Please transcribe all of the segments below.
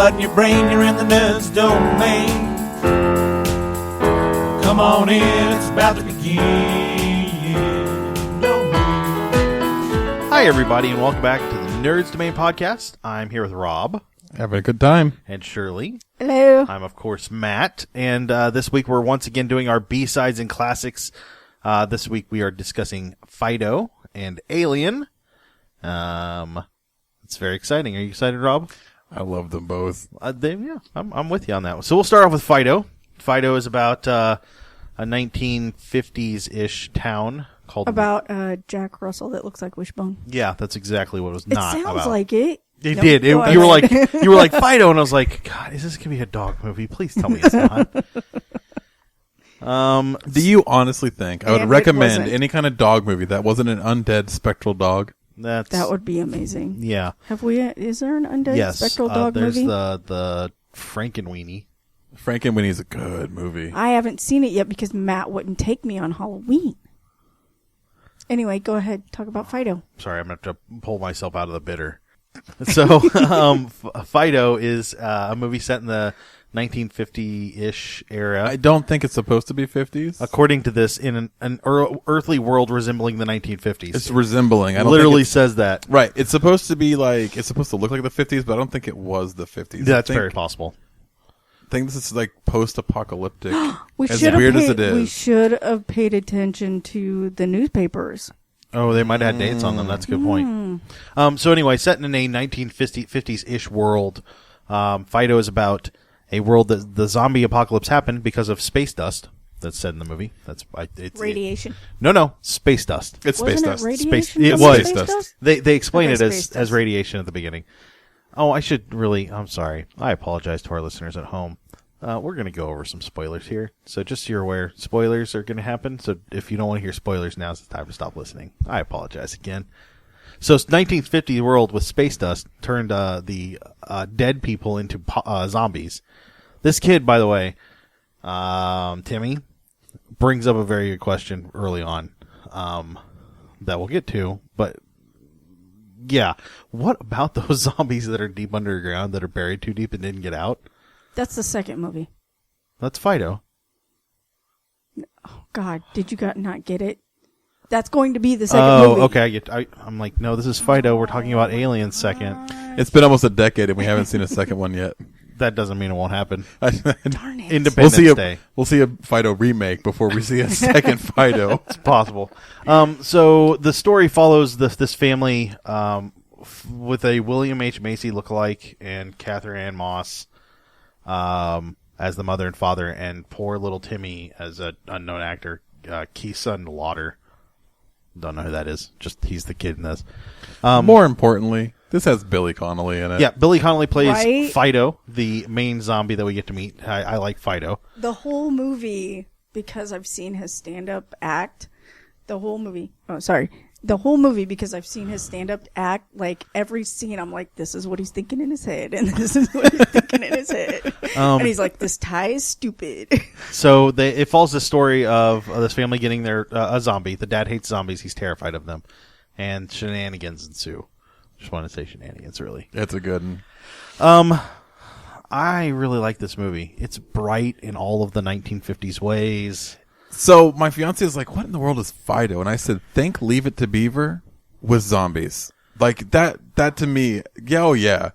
blood in your brain, you're in the nerds domain. Come on in, it's about to begin. Hi, everybody, and welcome back to the Nerds Domain podcast. I'm here with Rob. Having a good time. And Shirley. Hello. I'm, of course, Matt. And this week we're once again doing our B-sides and classics. This week we are discussing Fido and Alien. It's very exciting. Are you excited, Rob? I love them both. Yeah, I'm with you on that one. So we'll start off with Fido. Fido is about a 1950s-ish town called... About Jack Russell that looks like Wishbone. Yeah, that's exactly what it was not about. It sounds like it. It did. You were like Fido, and I was like, God, is this gonna be a dog movie? Please tell me it's not. Do you honestly think I would recommend any kind of dog movie that wasn't an undead spectral dog? That would be amazing. Yeah. Is there an undead spectral dog movie? There's the Frankenweenie. Frankenweenie's a good movie. I haven't seen it yet because Matt wouldn't take me on Halloween. Anyway, go ahead. Talk about Fido. Sorry, I'm going to have to pull myself out of the bitter. So, Fido is a movie set in the 1950-ish era. I don't think it's supposed to be 50s. According to this, in an earthly world resembling the 1950s. It's resembling. I don't literally says that. Right. It's supposed to be like, it's supposed to look like the 50s, but I don't think it was the 50s. That's very possible. I think this is like post-apocalyptic. As weird as it is. We should have paid attention to the newspapers. Oh, they might have had dates on them. That's a good point. So anyway, set in a 1950s-ish world, Fido is about a world that the zombie apocalypse happened because of space dust. That's said in the movie. It's radiation. No, space dust. It's space dust. Radiation? It was. Space dust. They explain it space as radiation at the beginning. Oh, I'm sorry. I apologize to our listeners at home. We're going to go over some spoilers here. So just so you're aware, spoilers are going to happen. So if you don't want to hear spoilers, now's the time to stop listening. I apologize again. So 1950 world with space dust turned the dead people into zombies. This kid, by the way, Timmy, brings up a very good question early on that we'll get to. But yeah, what about those zombies that are deep underground that are buried too deep and didn't get out? That's the second movie. That's Fido. Oh, God. Did you not get it? That's going to be the second movie. Oh, okay. I'm like, no, this is Fido. We're talking about Aliens second. It's been almost a decade and we haven't seen a second one yet. That doesn't mean it won't happen. Darn it. Independence Day. We'll see a Fido remake before we see a second Fido. It's possible. So the story follows this family with a William H. Macy lookalike and Catherine Ann Moss as the mother and father, and poor little Timmy as an unknown actor, Keeson Lauder. Don't know who that is. Just he's the kid in this. More importantly, this has Billy Connolly in it. Yeah, Billy Connolly plays Fido, the main zombie that we get to meet. I like Fido. The whole movie, because I've seen his stand-up act, the whole movie, because I've seen his stand-up act, like every scene, I'm like, this is what he's thinking in his head, and this is what he's thinking in his head. And he's like, this tie is stupid. So it follows the story of this family getting a zombie. The dad hates zombies. He's terrified of them. And shenanigans ensue. Just want to say shenanigans, really. It's a good one. I really like this movie. It's bright in all of the 1950s ways. So my fiance is like, what in the world is Fido? And I said, think Leave It to Beaver with zombies. Like that to me, yeah.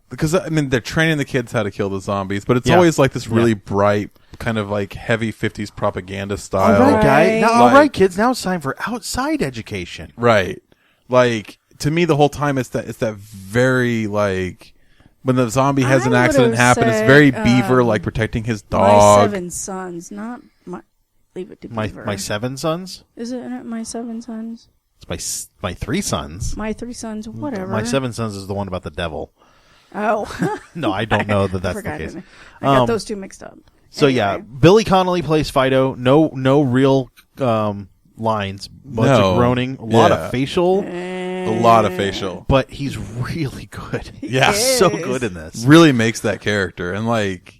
Because, I mean, they're training the kids how to kill the zombies, but it's always like this really bright, kind of like heavy 50s propaganda style. All right, guys. Now, all right, kids, now it's time for outside education. Right. Like, to me, the whole time, it's that very, like, when the zombie has an accident happen, it's very Beaver, like, protecting his dog. My 7 sons, not my... Leave It to Beaver. My 7 sons? Is it My 7 Sons? It's my 3 sons. My 3 sons, whatever. My 7 sons is the one about the devil. Oh. No, I don't know that's the case. I got those two mixed up. So yeah, Billy Connolly plays Fido. No real lines. Bunch of groaning. A lot of facial. A lot of facial. But he's really good. Yeah. He's so good in this. Really makes that character. And like,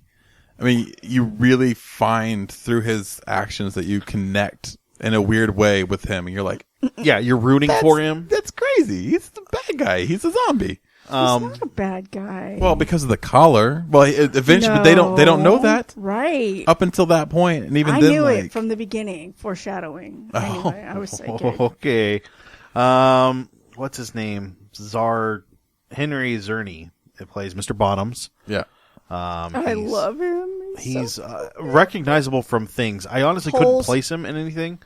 I mean, you really find through his actions that you connect in a weird way with him. And you're like, yeah, you're rooting for him. That's crazy. He's the bad guy. He's a zombie. He's not a bad guy. Well, because of the collar. Well, eventually, but they don't know that right up until that point, and even I then, knew like, it from the beginning. Foreshadowing. Anyway, I was psychic. Okay. What's his name? Henry Czerny. It plays Mr. Bottoms. yeah. I love him. He's so recognizable from things. I honestly couldn't Holes. place him in anything.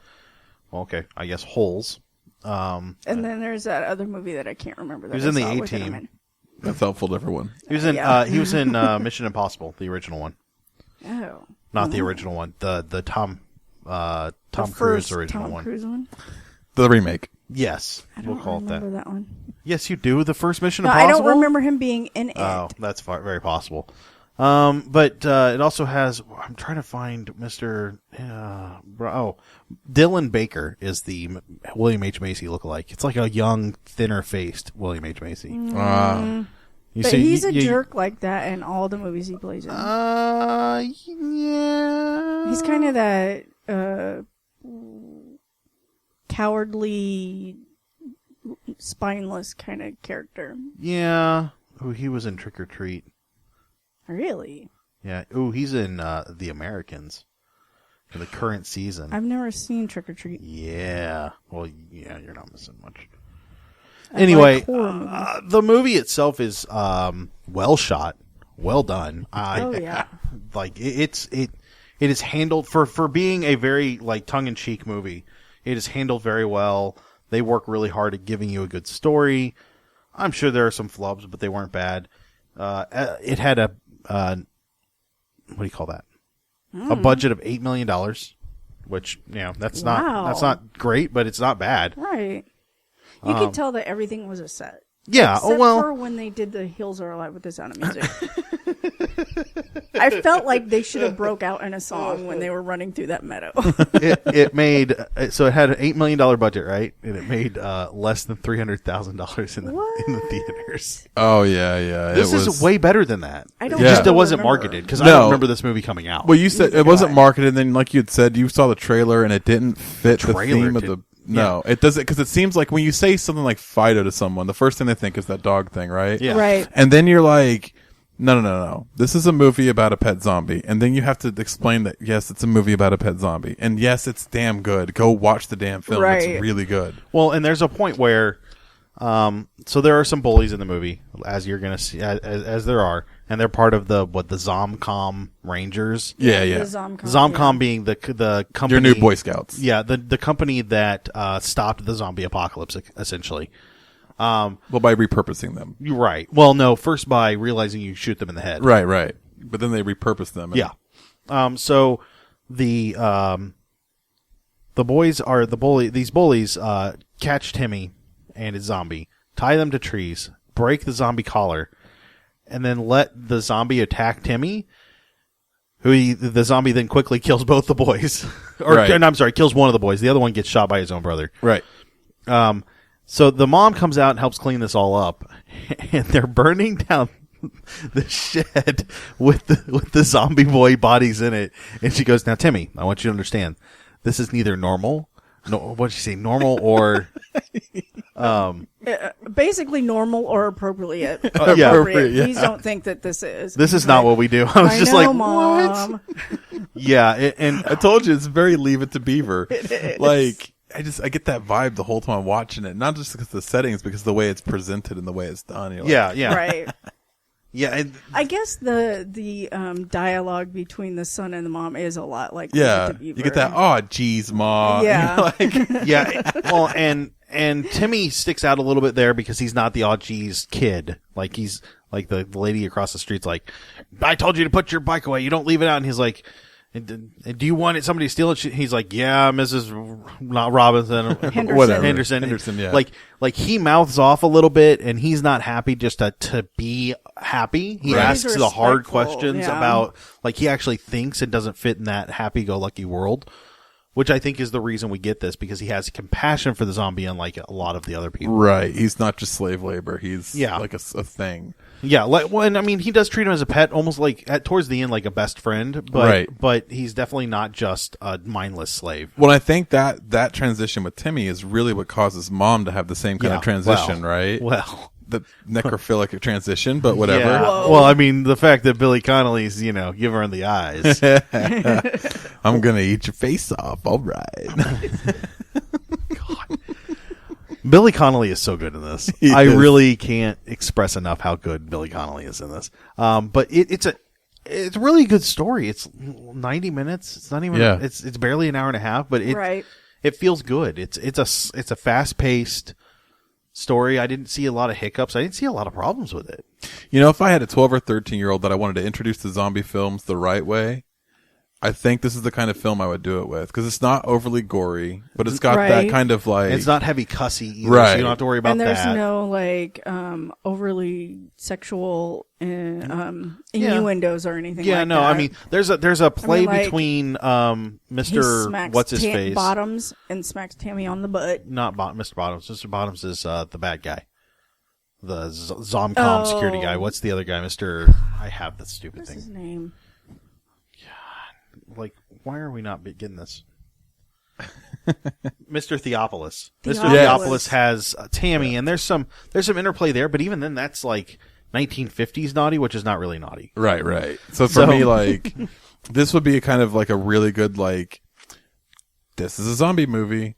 Well, okay, I guess Holes. And then there's that other movie that I can't remember. That He was I in the saw with A-Team. him in. That's helpful to everyone. He was in. Yeah. He was in Mission Impossible, the original one, Oh, not the original one. The Tom the Cruise first original Tom one. Cruise one. The remake. Yes, I we'll don't call it remember that. that one. Yes, you do. The first Mission No, Impossible. I don't remember him being in it. Oh, that's very possible. But it also has. I'm trying to find Mr. Dylan Baker is the William H. Macy lookalike. It's like a young, thinner-faced William H. Macy. You But see- he's a you- jerk like that in all the movies he plays in. Yeah. He's kind of that cowardly, spineless kind of character. Yeah. Oh, he was in Trick or Treat. Really? Yeah. Oh, he's in The Americans for the current season. I've never seen Trick or Treat. Yeah. Well, yeah, you're not missing much. I Anyway, like horror movies. the movie itself is well shot, well done. Oh, yeah. Like it is handled for being a very like tongue in cheek movie. It is handled very well. They work really hard at giving you a good story. I'm sure there are some flubs, but they weren't bad. It had a what do you call that? A budget of $8 million, which that's Wow. not great, but it's not bad. Right. You could tell that everything was a set. Yeah. Except well, for when they did the Hills Are Alive with the Sound of Music. I felt like they should have broke out in a song when they were running through that meadow. it made so it had an $8 million budget, right? And it made less than $300,000 in the theaters. Oh yeah. This is way better than that. I don't It just Yeah. it wasn't remember. marketed because I No. don't remember this movie coming out. Well, you said it wasn't marketed, and then like you had said, you saw the trailer and it didn't fit the trailer theme of did- the. No, it doesn't, because it seems like when you say something like Fido to someone, the first thing they think is that dog thing, right? Yeah. Right. And then you're like, no. This is a movie about a pet zombie. And then you have to explain that, yes, it's a movie about a pet zombie. And yes, it's damn good. Go watch the damn film. Right. It's really good. Well, and there's a point where, so there are some bullies in the movie, as you're gonna see, as there are, and they're part of the Zomcom Rangers. Yeah. The Zomcom. Zomcom being the company, Your new Boy Scouts. Yeah, the company that stopped the zombie apocalypse, essentially. Well, by repurposing them. You're right. Well, no, first by realizing you shoot them in the head. Right. But then they repurpose them. And Yeah. So the boys are these bullies catch Timmy and his zombie, tie them to trees, break the zombie collar, and then let the zombie attack Timmy. The zombie then quickly kills both the boys. Right. No, I'm sorry, kills one of the boys. The other one gets shot by his own brother. Right. So the mom comes out and helps clean this all up, and they're burning down the shed with the zombie boy bodies in it. And she goes, "Now, Timmy, I want you to understand, this is neither normal. No, what did she say? Normal or Basically normal or appropriate. yeah. Appropriate, yeah. Please don't think that this is. This is not what we do." I was I just know, like, Mom. "What?" Yeah, and I told you it's very Leave It to Beaver. Like I get that vibe the whole time I'm watching it, not just because of the settings, because of the way it's presented and the way it's done. You're like, yeah, Right. yeah. I guess the dialogue between the son and the mom is a lot like yeah. Leave It to You Beaver. get that. Oh, geez, ma. Yeah. You're like, Yeah, well, and Timmy sticks out a little bit there because he's not the "aw geez" kid. Like he's like the lady across the street's like, "I told you to put your bike away. You don't leave it out." And he's like, "And do you want somebody to steal it?" He's like, "Yeah, Mrs. Not Robinson, Henderson. Whatever. Henderson, yeah. Like he mouths off a little bit, and he's not happy just to be happy. He Right. asks He's the hard respectful, questions yeah. about, like, he actually thinks it doesn't fit in that happy-go-lucky world. Which I think is the reason we get this, because he has compassion for the zombie, unlike a lot of the other people. right. He's not just slave labor. He's Yeah. like a thing. Yeah, and I mean, he does treat him as a pet, almost like towards the end, like a best friend. But, Right. But he's definitely not just a mindless slave. Well, I think that transition with Timmy is really what causes mom to have the same kind Yeah, of transition, well, right? Well, the necrophilic transition, but whatever. Yeah. Well, I mean, the fact that Billy Connolly's, give her in the eyes. I'm gonna eat your face off. All right. God. Billy Connolly is so good in this. He I is. really can't express enough how good Billy Connolly is in this. But it's a really good story. It's 90 minutes. It's not even. Yeah. It's barely an hour and a half, but Right. it feels good. It's a fast paced story. I didn't see a lot of hiccups. I didn't see a lot of problems with it. If I had a 12 or 13-year-old that I wanted to introduce to zombie films the right way, I think this is the kind of film I would do it with, because it's not overly gory, but it's got that Right. kind of like It's not heavy cussy either, Right. so you don't have to worry about And there's that. no overly sexual innuendos or anything. Yeah, like no, that. I mean, there's a play like, between He Mr. smacks What's his face, Bottoms and smacks Tammy on the butt. not Mr. Bottoms. Mr. Bottoms is the bad guy, the Zomcom security guy. What's the other guy, Mr. I have the stupid What's thing. his name? Like, why are we not getting this? Mr. Theopolis. Mr. Theopolis. Theopolis has Tammy, and there's some interplay there, but even then, that's like 1950s naughty, which is not really naughty. right. So for me, like, this would be a kind of like a really good like, this is a zombie movie,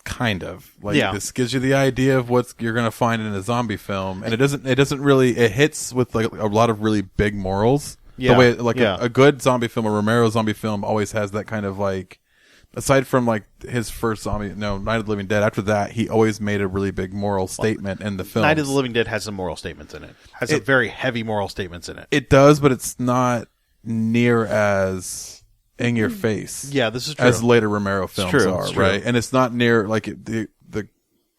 kind of like Yeah. this gives you the idea of what you're gonna find in a zombie film, and it doesn't really it hits with like a lot of really big morals. Yeah. The way like Yeah. a good zombie film, a Romero zombie film, always has that kind of like. Aside from like his first Night of the Living Dead. After that, he always made a really big moral statement in the film. Night of the Living Dead has some moral statements in it. Has some very heavy moral statements in it. It does, but it's not near as in your face. Yeah, this is true. As later Romero films true, are, it's true. right? And it's not near like the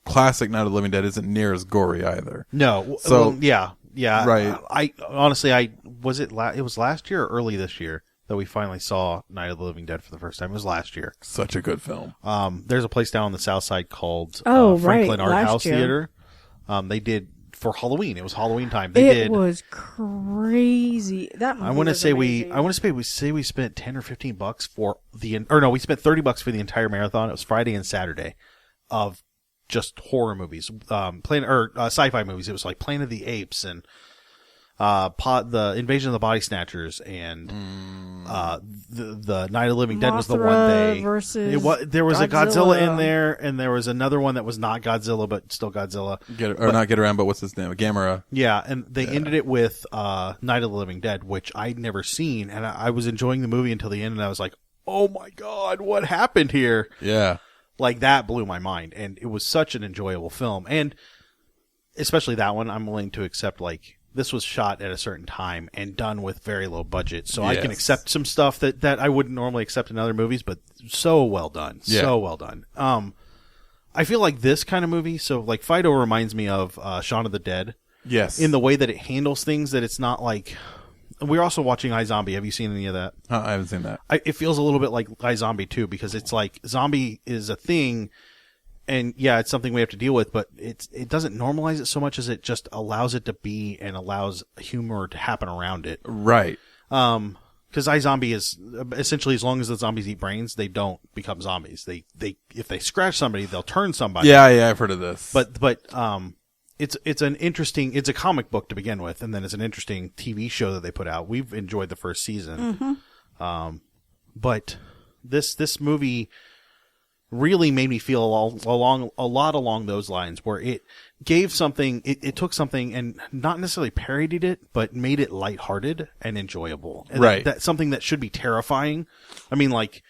classic Night of the Living Dead isn't near as gory either. No. So- Well, yeah. Right. I honestly, was it was last year or early this year that we finally saw Night of the Living Dead for the first time. It was last year. Such a good film. There's a place down on the south side called Oh, Franklin right, Art last House year. Theater. They did for Halloween. It was Halloween time. They It did. was crazy. That movie I want to was say amazing. we spent $10 or $15 for we spent $30 for the entire marathon. It was Friday and Saturday of just horror movies, sci-fi movies. It was like Planet of the Apes and the Invasion of the Body Snatchers and the Night of the Living Dead was the one Mothra day. versus There was a Godzilla Godzilla. in there, and there was another one that was not Godzilla but still Godzilla. Not Get Around, but what's his name? Gamera. Yeah, and they ended it with Night of the Living Dead, which I'd never seen, and I was enjoying the movie until the end, and I was like, oh my god, what happened here? Yeah. Like, that blew my mind, and it was such an enjoyable film, and especially that one, I'm willing to accept, like, this was shot at a certain time and done with very low budget, so I can Yes. accept some stuff that I wouldn't normally accept in other movies, but so well done. Yeah. So well done. I feel like this kind of movie, so like Fido reminds me of Shaun of the Dead Yes. in the way that it handles things, that it's not like... We're also watching iZombie. Have you seen any of that? I haven't seen that. It feels a little bit like iZombie too, because it's like zombie is a thing, and yeah, it's something we have to deal with, but it doesn't normalize it so much as it just allows it to be and allows humor to happen around it. Right. Because iZombie is essentially, as long as the zombies eat brains, they don't become zombies. They if they scratch somebody, they'll turn somebody. Yeah, I've heard of this. But it's an interesting. It's a comic book to begin with, and then it's an interesting TV show that they put out. We've enjoyed the first season, but this movie really made me feel a lot along those lines, where it gave something. It took something and not necessarily parodied it, but made it lighthearted and enjoyable. And Right. That's something that should be terrifying. I mean, like.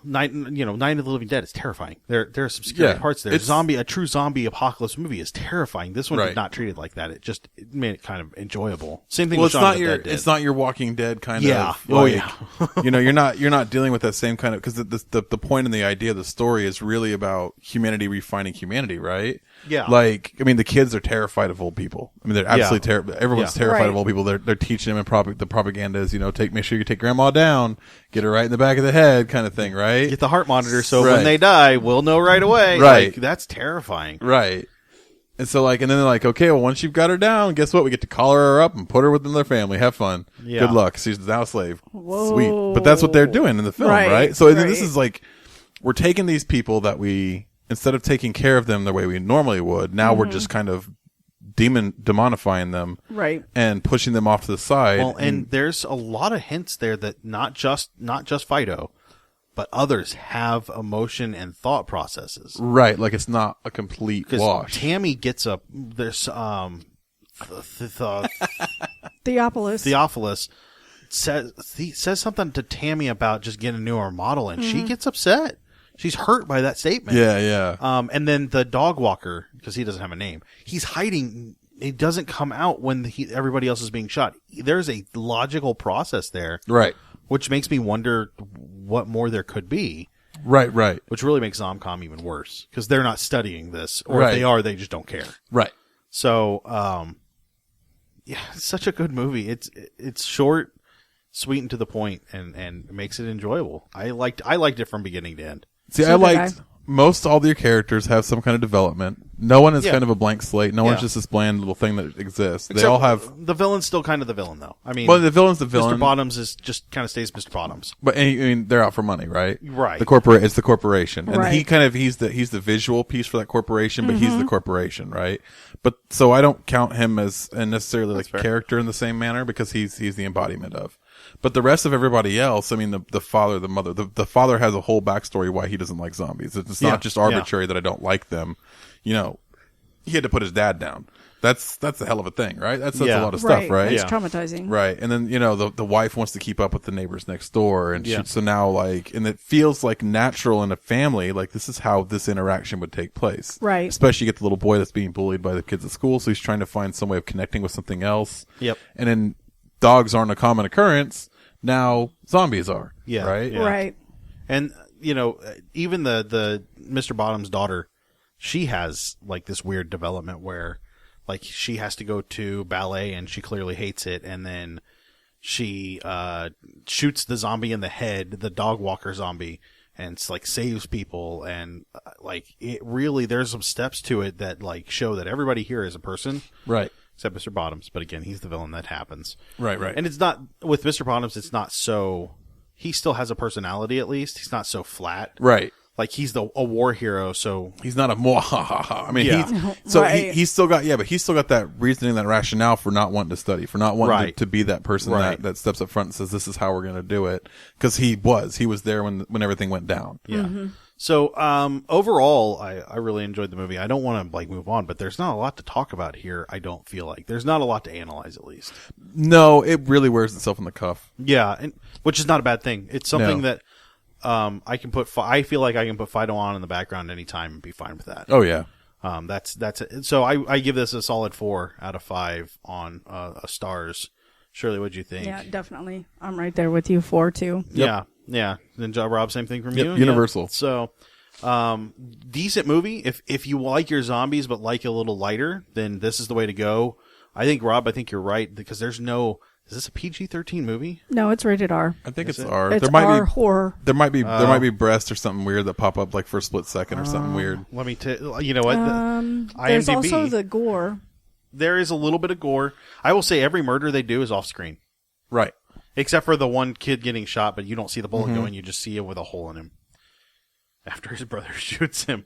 Night of the Living Dead is terrifying. There are some scary parts there. A true zombie apocalypse movie is terrifying. This one Right. did not treat it like that. It made it kind of enjoyable. Same thing Well, with it's Shaun not of the your Dead did. it's not your Walking Dead kind Yeah. of. Oh, like, yeah. you're not dealing with that same kind of, because the point and the idea of the story is really about humanity refining humanity, right? Yeah. Like, I mean, the kids are terrified of old people. I mean, they're absolutely terrified. Everyone's Yeah. terrified Right. of old people. They're teaching them, and the propaganda is, make sure you take grandma down, get her right in the back of the head, kind of thing, right? Get the heart monitor so Right. when they die, we'll know right away. Right. Like, that's terrifying. Right. And so, and then they're like, okay, well, once you've got her down, guess what? We get to collar her up and put her with another family. Have fun. Yeah. Good luck. She's now a slave. Whoa. Sweet. But that's what they're doing in the film, right? Right, So right. this is like, we're taking these people that we instead of taking care of them the way we normally would, now we're just kind of demonifying them, Right. and pushing them off to the side. Well, and there's a lot of hints there that not just Fido, but others have emotion and thought processes. right, like it's not a complete Because wash. Tammy gets Theophilus. says something to Tammy about just getting a newer model, and she gets upset. She's hurt by that statement. Yeah. And then the dog walker, because he doesn't have a name, he's hiding. It doesn't come out when everybody else is being shot. There's a logical process there, Right. which makes me wonder what more there could be. Right. Which really makes Zomcom even worse because they're not studying this, or Right. if they are, they just don't care. Right. So, yeah, it's such a good movie. It's short, sweet, and to the point, and makes it enjoyable. I liked it from beginning to end. See, So I did liked most all their characters have some kind of development. No one is Yeah. kind of a blank slate. No one's Yeah. just this bland little thing that exists. They Except all have. the villain's still kind of the villain, though. I mean, Well, the villain's the villain. Mr. Bottoms is just kind of stays Mr. Bottoms. But I mean, they're out for money, right? Right. It's the corporation, and Right. he's the visual piece for that corporation, but he's the corporation, right? But so I don't count him as necessarily like a fair. character in the same manner because he's the embodiment of. But the rest of everybody else, I mean, the father, the mother, the father has a whole backstory why he doesn't like zombies. It's Yeah. not just arbitrary that I don't like them. You know, he had to put his dad down. That's a hell of a thing, right? That's Yeah. a lot of stuff, right? It's Yeah. traumatizing. Right. And then, the wife wants to keep up with the neighbors next door. And Yeah. so now, and it feels like natural in a family, like this is how this interaction would take place. Right. Especially you get the little boy that's being bullied by the kids at school. So he's trying to find some way of connecting with something else. Yep. And then dogs aren't a common occurrence. Now zombies are. Yeah. Right. Yeah. Right. And, even the Mr. Bottom's daughter, she has, like, this weird development where, like, she has to go to ballet and she clearly hates it. And then she shoots the zombie in the head, the dog walker zombie, and it's, like, saves people. And, like, it really, there's some steps to it that, like, show that everybody here is a person. Right. Except Mr. Bottoms. But again, he's the villain that happens. Right. And it's not, with Mr. Bottoms, it's not so, he still has a personality at least. He's not so flat. Right. Like, he's a war hero, so... He's not a mwahaha. I mean, Yeah. he's still got, but he's still got that reasoning, that rationale for not wanting to study, for not wanting Right. to be that person Right. that steps up front and says, this is how we're going to do it. Cause he was there when everything went down. Yeah. So, overall, I really enjoyed the movie. I don't want to, like, move on, but there's not a lot to talk about here, I don't feel like. There's not a lot to analyze, at least. No, it really wears itself in the cuff. Yeah, which is not a bad thing. It's something No. that I can put... I feel like I can put Fido on in the background anytime and be fine with that. Oh yeah. That's it. So I give this a solid 4 out of 5 on stars. Shirley, what'd you think? Yeah, definitely. I'm right there with you. 4 too. Yeah. Then Rob, same thing from Yep, you. universal. Yeah. So, decent movie. If you like your zombies but like a little lighter, then this is the way to go. I think Rob, you're right because there's no. Is this a PG-13 movie? No, it's rated R. I think it's it? R. It's There might R be horror. there might be breasts or something weird that pop up like for a split second or something weird. Let me tell you know what. There's IMDb, also the gore. there is a little bit of gore. I will say every murder they do is off screen, Right. except for the one kid getting shot, but you don't see the bullet going. You just see it with a hole in him after his brother shoots him.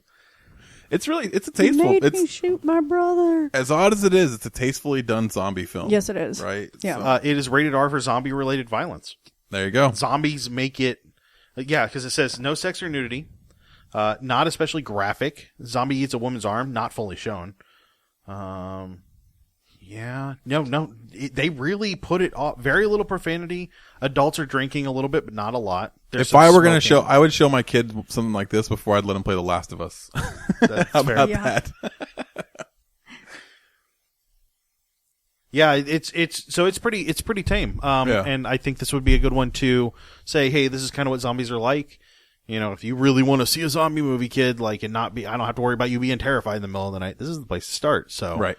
It's a You tasteful. made me It's shoot my brother. as odd as it is. It's a tastefully done zombie film. Yes, it is. Right. Yeah. So, It is rated R for zombie-related violence. there you go. Zombies make it, because it says no sex or nudity, not especially graphic. Zombie eats a woman's arm, not fully shown. They really put it off. Very little profanity. Adults are drinking a little bit, but not a lot. There's If some I were going to show, smoking. I would show my kid something like this before I'd let him play The Last of Us. That's How fair. about Yeah. that? Yeah, it's pretty tame. Yeah. And I think this would be a good one to say, hey, this is kind of what zombies are like. If you really want to see a zombie movie, kid, I don't have to worry about you being terrified in the middle of the night. This is the place to start. So Right.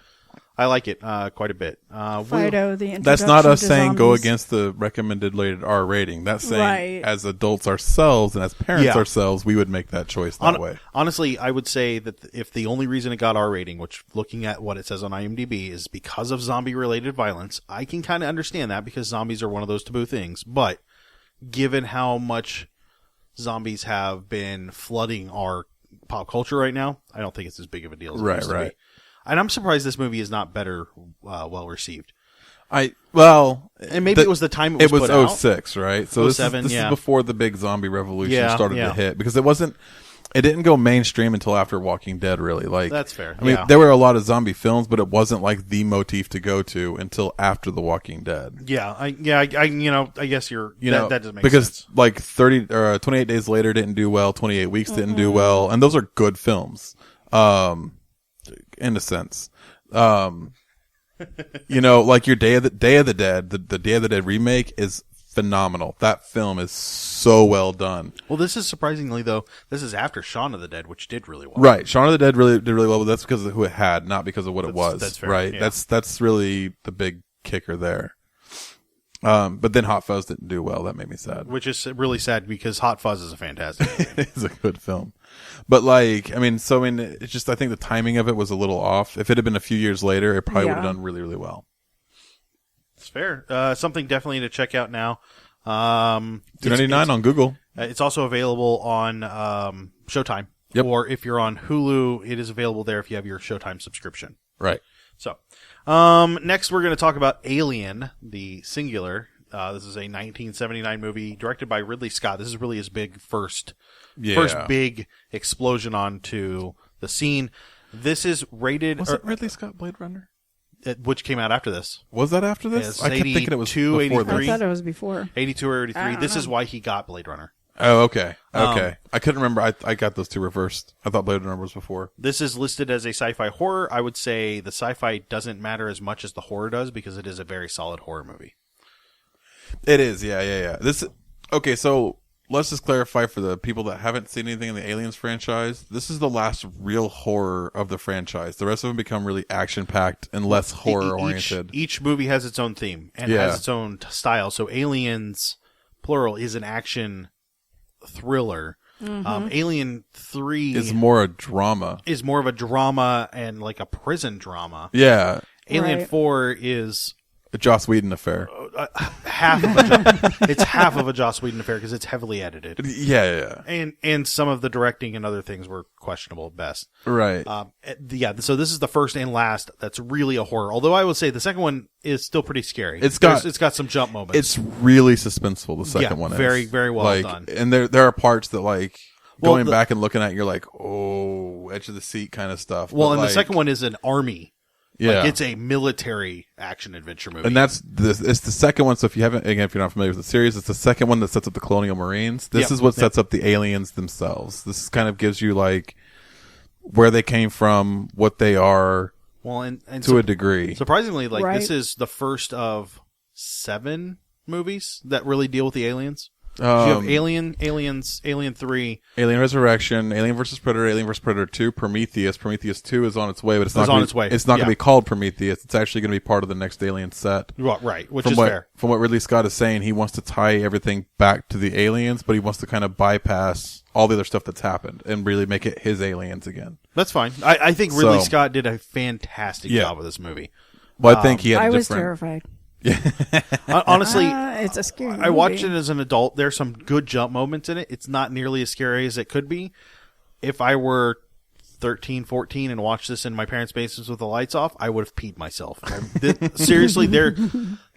I like it quite a bit. Fido, the introduction That's not us to saying go zombies. against the recommended rated R rating. That's saying Right. as adults ourselves and as parents Yeah. ourselves, we would make that choice that way. Honestly, I would say that if the only reason it got R rating, which looking at what it says on IMDb, is because of zombie-related violence, I can kind of understand that because zombies are one of those taboo things. But given how much zombies have been flooding our pop culture right now, I don't think it's as big of a deal as it Right, used to right. be. And I'm surprised this movie is not better well received. And maybe it was the time it was put out. 06, right? So this 07, is yeah. before the big zombie revolution Yeah, started yeah. to hit, because it didn't go mainstream until after Walking Dead, really. Like, That's fair, I mean, yeah. there were a lot of zombie films, but it wasn't like the motif to go to until after The Walking Dead. I guess that doesn't make because sense. like 28 Days Later didn't do well, 28 Weeks didn't do well, and those are good films, in a sense. Like your Day of the Dead, the Day of the Dead remake is phenomenal. That film is so well done. Well, this is surprisingly, though, this is after Shaun of the Dead, which did really well. Right. Shaun of the Dead did really well, but that's because of who it had, not because of what it was. That's fair, right. yeah. That's really the big kicker there. But then Hot Fuzz didn't do well. That made me sad. Which is really sad because Hot Fuzz is a fantastic movie. It is a good film. But it's just, I think the timing of it was a little off. If it had been a few years later, it probably would have done really, really well. It's fair. Something definitely to check out now. $2.99 on Google. It's also available on Showtime. Yep. Or if you're on Hulu, it is available there if you have your Showtime subscription. Right. So, next we're going to talk about Alien, the singular. This is a 1979 movie directed by Ridley Scott. This is really his first big explosion onto the scene. This is rated... Was it Ridley Scott Blade Runner? Which came out after this. Was that after this? Yeah, I kept thinking it was 82, before 83. this. I thought it was before. 82 or 83. I don't This know. is why he got Blade Runner. Oh, okay. Okay. I couldn't remember. I got those two reversed. I thought Blade Runner was before. This is listed as a sci-fi horror. I would say the sci-fi doesn't matter as much as the horror does because it is a very solid horror movie. It is. Yeah. Okay, so let's just clarify for the people that haven't seen anything in the Aliens franchise. This is the last real horror of the franchise. The rest of them become really action-packed and less horror-oriented. Each movie has its own theme and has its own style. So Aliens, plural, is an action thriller. Alien 3 It's more a drama. is more of a drama and like a prison drama. Yeah. Alien Right. 4 is A Joss Whedon affair. half of it's half of a Joss Whedon affair because it's heavily edited. Yeah. And some of the directing and other things were questionable at best. Right. So this is the first and last that's really a horror. Although I would say the second one is still pretty scary. It's got some jump moments. It's really suspenseful, the second one is. very, very well done. And there are parts that, like, going the- back and looking at it, you're like, oh, edge of the seat kind of stuff. well, But, and like, the second one is an army. yeah. Like it's a military action adventure movie. And it's the second one. So if you're not familiar with the series, it's the second one that sets up the Colonial Marines. This is what sets up the aliens themselves. This kind of gives you like where they came from, what they are, well, and to a degree. surprisingly, like Right. this is the first of 7 movies that really deal with the aliens. So you have Aliens, Alien 3. Alien Resurrection, Alien vs. Predator, Alien vs. Predator 2, Prometheus. Prometheus 2 is on its way, but it's not on gonna its way. It's not going Yeah. to be called Prometheus. It's actually going to be part of the next Alien set. Right, which From is what, fair. From what Ridley Scott is saying, he wants to tie everything back to the aliens, but he wants to kind of bypass all the other stuff that's happened and really make it his aliens again. That's fine. I think Ridley So- Scott did a fantastic Yeah. job with this movie. Well, I think he had I a was different. terrified. Honestly, It's a scary movie. I watched it as an adult. There's some good jump moments in it. It's not nearly as scary as it could be. If I were 13, 14 and watched this in my parents' basements with the lights off, I would have peed myself. Seriously, there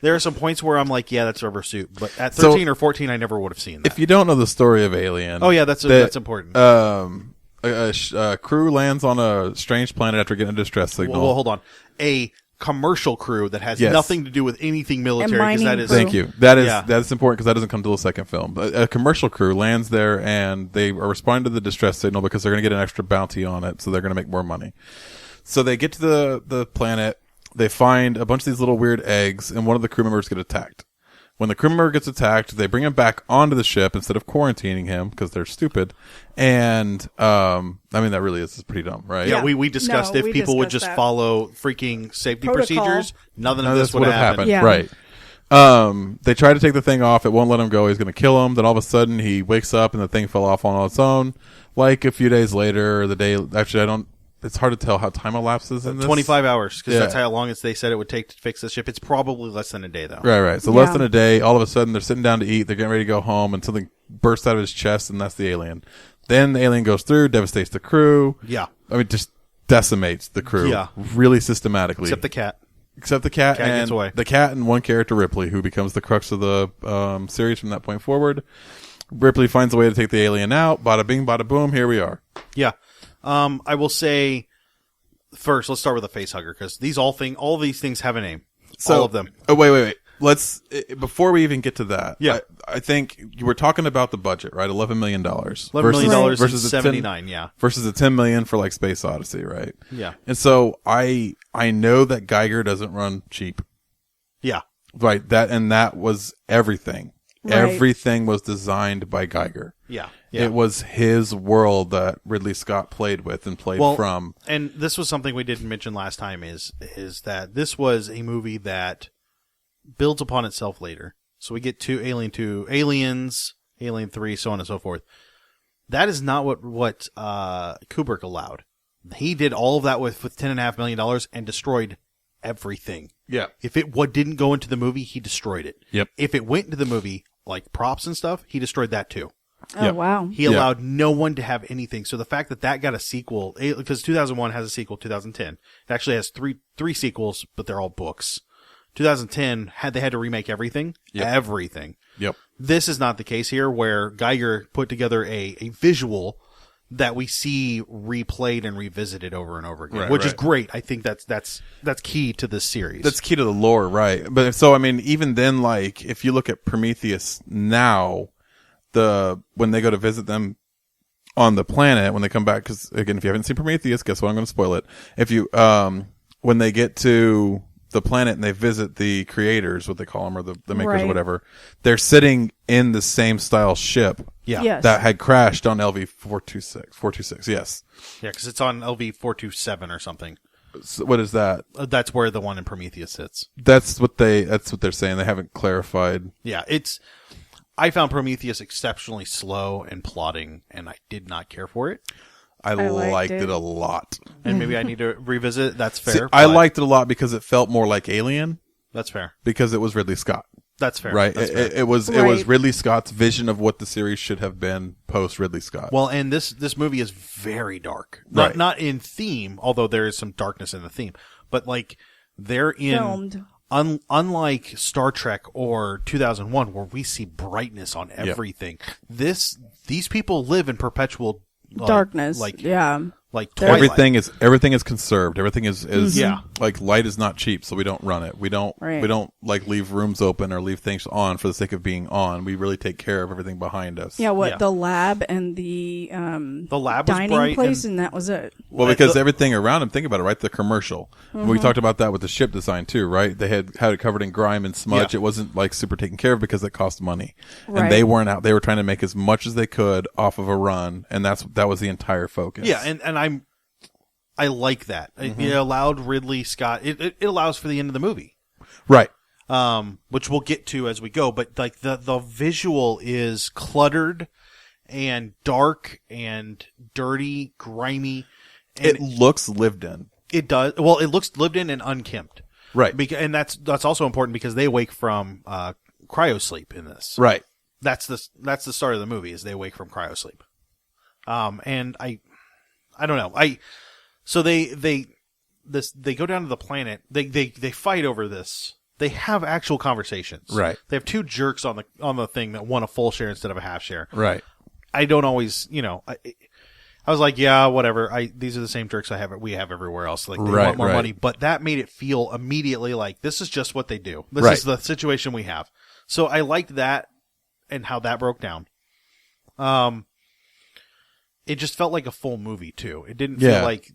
are some points where I'm like, yeah, that's Rubber Suit. But at 13 or 14, I never would have seen that. If you don't know the story of Alien, Oh, yeah, that's important. a crew lands on a strange planet after getting a distress signal. Well, hold on. A commercial crew that has Yes. nothing to do with anything military. mining Because that is crew. Thank you. That is Yeah. that's important because that doesn't come till the second film. A commercial crew lands there and they are responding to the distress signal because they're going to get an extra bounty on it, so they're going to make more money. So they get to the planet. They find a bunch of these little weird eggs, and one of the crew members get attacked. When the crew member gets attacked, they bring him back onto the ship instead of quarantining him because they're stupid. And I mean, that really is pretty dumb, right? Yeah, we discussed No, if we people would discussed just that. follow freaking safety Protocol. procedures, none None of this would have happened. Yeah. Right. They try to take the thing off. It won't let him go. He's going to kill him. Then all of a sudden he wakes up and the thing fell off on its own. Like a few days later, or the day, actually it's hard to tell how time elapses in this. 25 hours, because Yeah. that's how long they said it would take to fix the ship. It's probably less than a day, though. Right. So Yeah. less than a day, all of a sudden they're sitting down to eat. They're getting ready to go home and something bursts out of his chest and that's the alien. Then the alien goes through, devastates the crew. Yeah. I mean, just decimates the crew. Yeah. Really systematically. Except the cat. Except the cat, Cat and gets away. the cat and one character, Ripley, who becomes the crux of the series from that point forward. Ripley finds a way to take the alien out. Bada bing, bada boom. Here we are. Yeah. I will say first, let's start with the face hugger because all these things have a name. All of them. Oh, wait. Let's before we even get to that. Yeah. I think you were talking about the budget, right? $11 million. $11 million versus and the 79. Yeah. versus the $10 million for like Space Odyssey, right? Yeah. And so I know that Geiger doesn't run cheap, Yeah. right? That was everything. Right. Everything was designed by Geiger. Yeah. It was his world that Ridley Scott played with and played from. And this was something we didn't mention last time is that this was a movie that builds upon itself later. So we get to Alien 2, Aliens, Alien 3, so on and so forth. That is not what Kubrick allowed. He did all of that with $10.5 million and destroyed everything. Yeah. If it didn't go into the movie, he destroyed it. Yep. If it went into the movie, like props and stuff, he destroyed that too. Oh, Yep. wow. He allowed no one to have anything. So the fact that got a sequel, because 2001 has a sequel, 2010. It actually has three sequels, but they're all books. 2010 they had to remake everything. Yep. Everything. Yep. This is not the case here, where Geiger put together a visual that we see replayed and revisited over and over again, which is great. I think that's key to this series. That's key to the lore, right? But so, I mean, even then, like, if you look at Prometheus now, when they go to visit them on the planet, when they come back, because again, if you haven't seen Prometheus, guess what? I'm going to spoil it. If you, when they get to the planet and they visit the creators, what they call them, or the makers, or whatever, they're sitting in the same style ship. Yeah. Yes. That had crashed on LV 426. Yes. Yeah, because it's on LV 427 or something. So what is that? That's where the one in Prometheus sits. That's what they're saying. They haven't clarified. Yeah, I found Prometheus exceptionally slow and plotting, and I did not care for it. I liked it a lot. And maybe I need to revisit it. That's fair. See, I liked it a lot because it felt more like Alien, That's fair. because it was Ridley Scott. That's fair. Right. That's fair. It was Right. Ridley Scott's vision of what the series should have been post Ridley Scott. Well, and this movie is very dark. Right. Not in theme, although there is some darkness in the theme. But like they're in Filmed. Unlike Star Trek or 2001, where we see brightness on everything. These people live in perpetual Darkness. Yeah. like Twilight. everything is conserved. Everything is Yeah. like light is not cheap, so we don't run it. We don't like leave rooms open or leave things on for the sake of being on. We really take care of everything behind us. Yeah, Yeah. the lab and the lab was dining bright place, and- and that was it. Well, because everything around him, think about it, right? The commercial. We talked about that with the ship design too, right? They had it covered in grime and smudge. Yeah. It wasn't like super taken care of because it cost money. Right. And they weren't out. They were trying to make as much as they could off of a run, and that was the entire focus. Yeah, and I like that. It allowed Ridley Scott. It allows for the end of the movie, Right. which we'll get to as we go. But like the visual is cluttered and dark and dirty, grimy. And It looks lived in. it does. Well, it looks lived in and unkempt. Right. And that's also important because they wake from cryosleep in this. Right. That's the start of the movie is they wake from cryosleep. And I don't know. So they go down to the planet. They fight over this. They have actual conversations. Right. They have two jerks on the thing that want a full share instead of a half share. Right. I don't always, I was like, yeah, whatever. These are the same jerks we have everywhere else. Like they want more money, but that made it feel immediately like this is just what they do. This is the situation we have. So I liked that and how that broke down. It just felt like a full movie too. It didn't feel like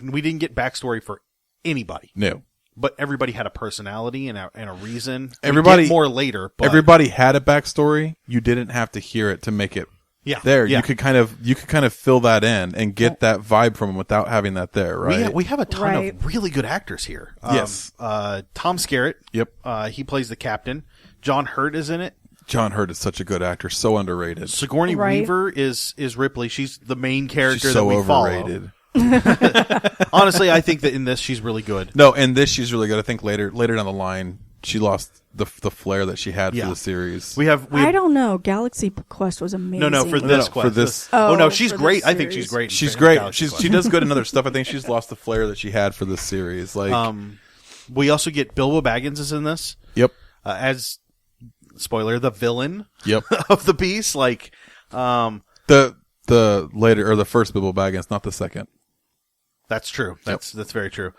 we didn't get backstory for anybody. No. But everybody had a personality and a reason. Everybody- we get more later. But Everybody had a backstory. You didn't have to hear it to make it there. Yeah. You could kind of fill that in and get that vibe from them without having that there, right? We have a ton of really good actors here. Yes. Tom Skerritt. Yep. He plays the captain. John Hurt is in it. John Hurt is such a good actor, so underrated. Sigourney Right. Weaver is Ripley. She's the main character She's that so we overrated. follow. Honestly, I think that in this she's really good. No, and this she's really good. I think later down the line she lost the flair that she had Yeah. for the series. We have I don't know. Galaxy Quest was amazing. no for this No, quest. for this- Oh no, Oh, she's for great. this I think she's series. great. She's in great. Galaxy Quest. She does good in other stuff. I think she's lost the flair that she had for this series. Like, We also get Bilbo Baggins is in this yep, as spoiler the villain yep. of the piece. Like, The later or the first Bilbo Baggins, not the second. that's true. That's very true.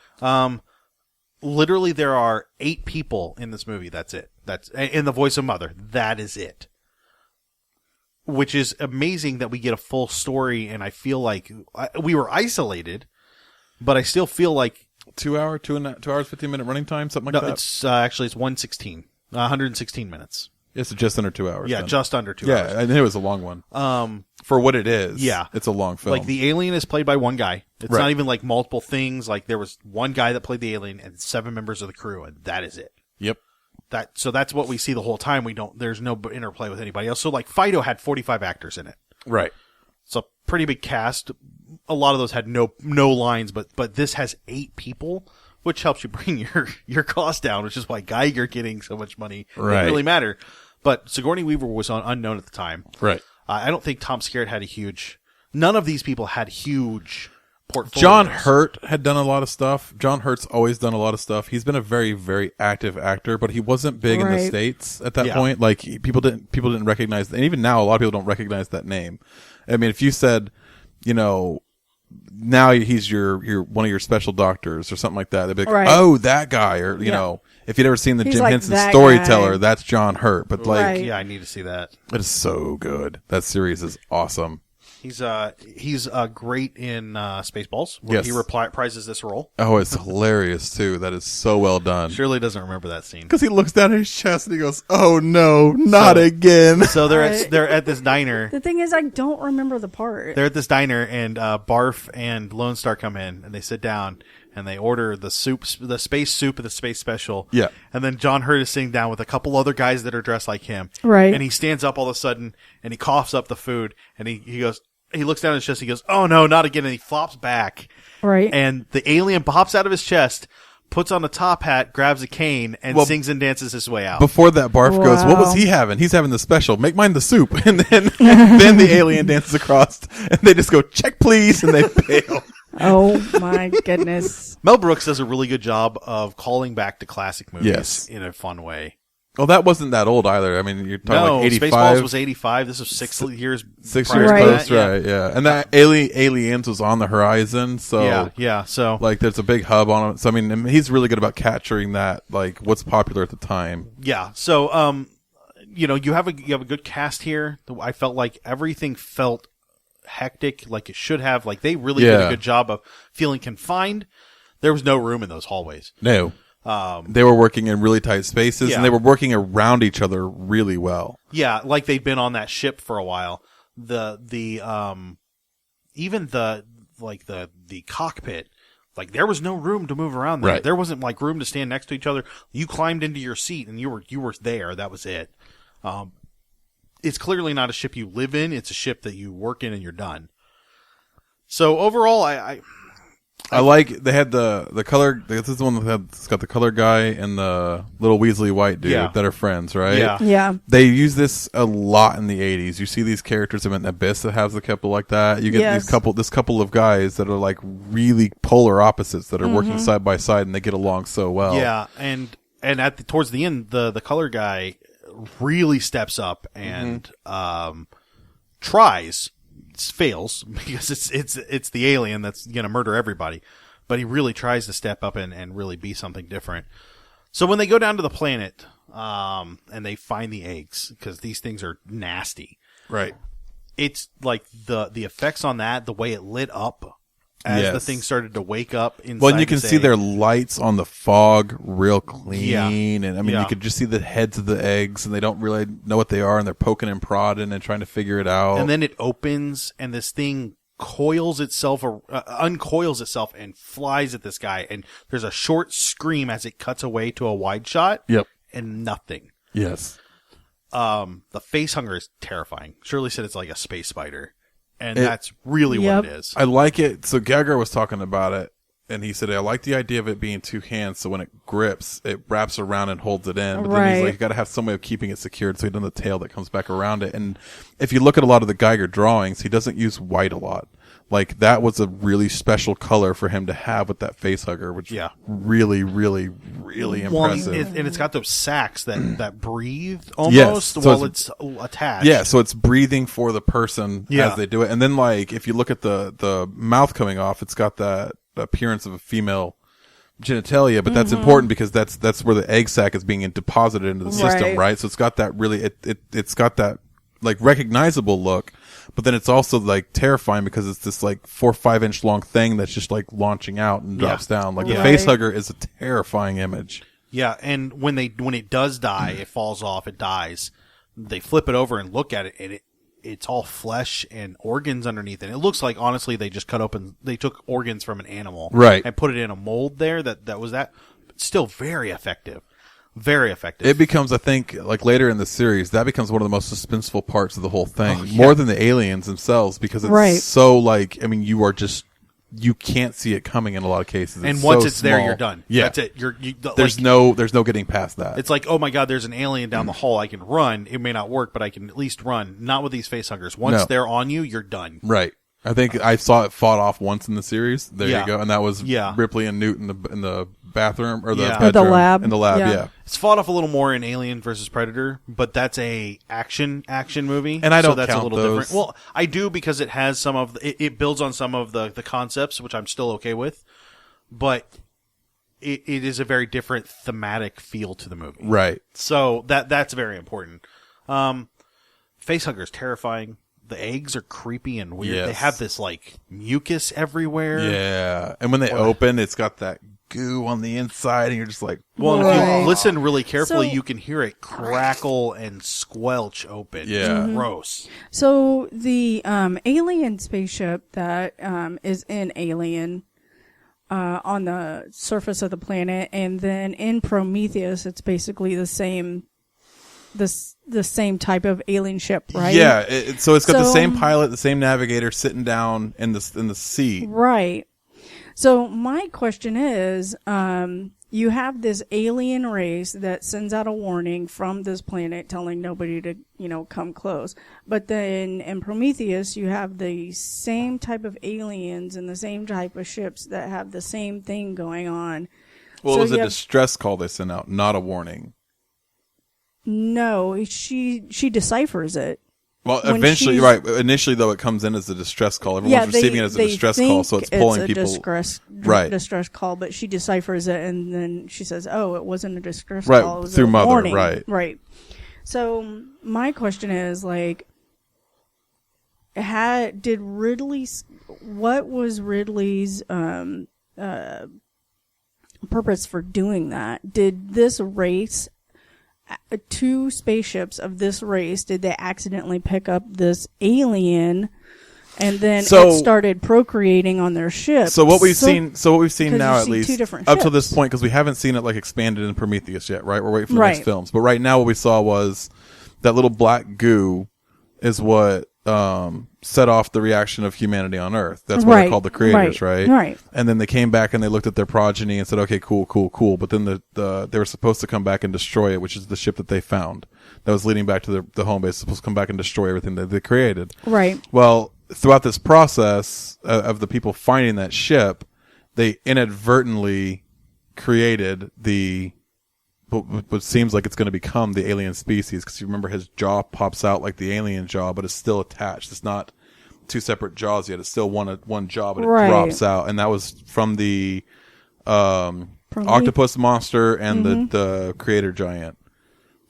Literally, there are 8 people in this movie. That's it. That's in the voice of Mother. That is it. Which is amazing that we get a full story, and I feel like we were isolated, but I still feel like 2 hours, 15-minute running time, something like no. that. It's actually it's 116 minutes. It's just under 2 hours. Yeah, then. just under 2 hours. Yeah, I knew it was a long one. For what it is, Yeah. it's a long film. Like the alien is played by one guy. It's Right. not even like multiple things. Like there was one guy that played the alien and 7 members of the crew, and that is it. Yep. So that's what we see the whole time. There's no interplay with anybody else. So like Fido had 45 actors in it. Right. It's a pretty big cast. A lot of those had no lines, but this has 8 people, which helps you bring your cost down, which is why Geiger getting so much money Right. didn't really matter. But Sigourney Weaver was unknown at the time. Right. I don't think Tom Skerritt had none of these people had huge portfolios. John Hurt had done a lot of stuff. John Hurt's always done a lot of stuff. He's been a very, very active actor, but he wasn't big in the Right. States at that Yeah. point. Like people didn't recognize, and even now a lot of people don't recognize that name. I mean, if you said, now he's your one of your special doctors or something like that, they'd be like, Right. oh, that guy, or you Yeah. know, if you'd ever seen the He's Jim like Henson that Storyteller, guy. that's John Hurt. But like, Right. Yeah, I need to see that. it is so good. That series is awesome. He's great in Spaceballs, where Yes. he reprises this role. Oh, it's hilarious too. That is so well done. Shirley doesn't remember that scene. Because he looks down at his chest and he goes, "Oh no, not So- again!" So they're at this diner. The thing is, I don't remember the part. They're at this diner, and Barf and Lone Star come in, and they sit down, and they order the space soup, the space special. Yeah. And then John Hurt is sitting down with a couple other guys that are dressed like him. Right. And he stands up all of a sudden, and he coughs up the food, and he goes, he looks down at his chest, he goes, "Oh no, not again," and he flops back. Right. And the alien pops out of his chest, puts on a top hat, grabs a cane, and Well, sings and dances his way out. Before that, Barf goes, "What was Wow. he having? He's having the special. Make mine the soup." And then the alien dances across, and they just go, "Check, please," and they bail. Oh my goodness. Mel Brooks does a really good job of calling back to classic movies Yes. in a fun way. Well, that wasn't that old either. I mean, you're talking No, like 85. Spaceballs was 85. This was 6 years. 6 prior years to Right. post, that, yeah. right? Yeah, and that Aliens was on the horizon, so Yeah. So like there's a big hub on it. So I mean, he's really good about capturing that, like what's popular at the time. yeah. So you have a good cast here. I felt like everything felt hectic, like it should have. Like they really did a Yeah. good job of feeling confined. There was no room in those hallways. No, they were working in really tight spaces, Yeah. and they were working around each other really well. Yeah, like they'd been on that ship for a while. Even the cockpit, like there was no room to move around there. Right. There wasn't like room to stand next to each other. You climbed into your seat and you were there. That was it. It's clearly not a ship you live in. It's a ship that you work in and you're done. So overall, I like they had the color. This is the one that's got the color guy and the little Weasley white dude Yeah. that are friends, right? Yeah. Yeah. They use this a lot in the 80s. You see these characters in Abyss that has a couple like that. You get Yes. this couple of guys that are like really polar opposites that are working side by side and they get along so well. yeah, and towards the end, the color guy really steps up and tries, fails because it's the alien that's gonna murder everybody, but he really tries to step up and really be something different. So when they go down to the planet, and they find the eggs because these things are nasty, Right. it's like the effects on that, the way it lit up as Yes. the thing started to wake up inside. Well, and you can this see egg. their lights on the fog real clean. Yeah. And I mean, Yeah. you could just see the heads of the eggs and they don't really know what they are and they're poking and prodding and trying to figure it out. And then it opens, and this thing uncoils itself and flies at this guy. And there's a short scream as it cuts away to a wide shot. Yep. And nothing. Yes. The face hunger is terrifying. Shirley said it's like a space spider, and that's really Yep. what it is. I like it. So Gagger was talking about it, And he said, I like the idea of it being two hands, so when it grips, it wraps around and holds it in. But then he's Right. like, you got to have some way of keeping it secured so he doesn't have the tail that comes back around it. And if you look at a lot of the Geiger drawings, he doesn't use white a lot. Like, that was a really special color for him to have with that face hugger, which Yeah. really, really, really impressive. And it's got those sacs that breathe almost Yes, so while it's attached. Yeah, so it's breathing for the person Yeah. as they do it. And then, like, if you look at the mouth coming off, it's got that appearance of a female genitalia, but that's important because that's where the egg sac is being deposited into the system, Right. right? So it's got that really, it's got that, like, recognizable look, but then it's also, like, terrifying because it's this, like, 4 or 5 inch long thing that's just, like, launching out and drops down. Like, the Right. face hugger is a terrifying image. Yeah, and when it does die, it falls off, it dies. They flip it over and look at it, and it's all flesh and organs underneath it. It looks like, honestly, they just they took organs from an animal, Right. and put it in a mold there. That was that. But still very effective, very effective. It becomes, I think, like later in the series, that becomes one of the most suspenseful parts of the whole thing, Oh, yeah. more than the aliens themselves, because it's Right. so, like, I mean, you can't see it coming in a lot of cases. and It's once so it's there, small. you're done. Yeah, That's it. there's like, no getting past that. It's like, oh my god, there's an alien down the hall. I can run. It may not work, but I can at least run. Not with these face huggers. Once No. they're on you, you're done. Right. I think I saw it fought off once in the series. There Yeah. you go, and that was Yeah. Ripley and Newt in the bathroom or the Yeah. bedroom, Or the lab. in the lab. Yeah. Yeah. It's fought off a little more in Alien versus Predator, but that's a action movie, And I so don't that's count a little those. different. Well, I do because it has some of it builds on some of the concepts, which I'm still okay with, but it is a very different thematic feel to the movie. Right. So that's very important. Facehugger is terrifying. The eggs are creepy and weird. Yes. They have this like mucus everywhere. Yeah. And when they open, it's got that goo on the inside, and you're just like, Well, and if Right. you listen really carefully, So- you can hear it crackle and squelch open. Yeah. It's gross. So the alien spaceship that is in Alien on the surface of the planet, and then in Prometheus, it's basically the same type of alien ship, right? Yeah. So it's got the So- same pilot, the same navigator sitting down in the seat. Right. So my question is, you have this alien race that sends out a warning from this planet telling nobody to, come close. But then in Prometheus, you have the same type of aliens and the same type of ships that have the same thing going on. Well, So it was a you have- distress call they sent out, not a warning. No, she deciphers it. Well, When eventually, she's- right. Initially, though, it comes in as a distress call. Everyone's receiving it as a distress call, so it's pulling people. Right. Distress call, but she deciphers it, and then she says, "Oh, it wasn't a distress Right, call. It was through a Mother, warning." right. Right. So my question is, like, what was Ridley's purpose for doing that? Did this race, two spaceships of this race, did they accidentally pick up this alien, and then So- it started procreating on their ship? So what we've seen 'cause you now, at see least two different up to this ships. point, because we haven't seen it like expanded in Prometheus yet, right? We're waiting for the next Right. films, but right now what we saw was that little black goo is what set off the reaction of humanity on Earth. That's what they're Right. called, the creators, right? Right. And then they came back and they looked at their progeny and said, "Okay, cool." But then they were supposed to come back and destroy it, which is the ship that they found that was leading back to the home base. Supposed to come back and destroy everything that they created. Right. Well, throughout this process of the people finding that ship, they inadvertently created what seems like it's going to become the alien species. Because you remember his jaw pops out like the alien jaw, but it's still attached. It's not two separate jaws yet. It's still one jaw, but it Right. drops out. And that was from the octopus monster and the creator giant.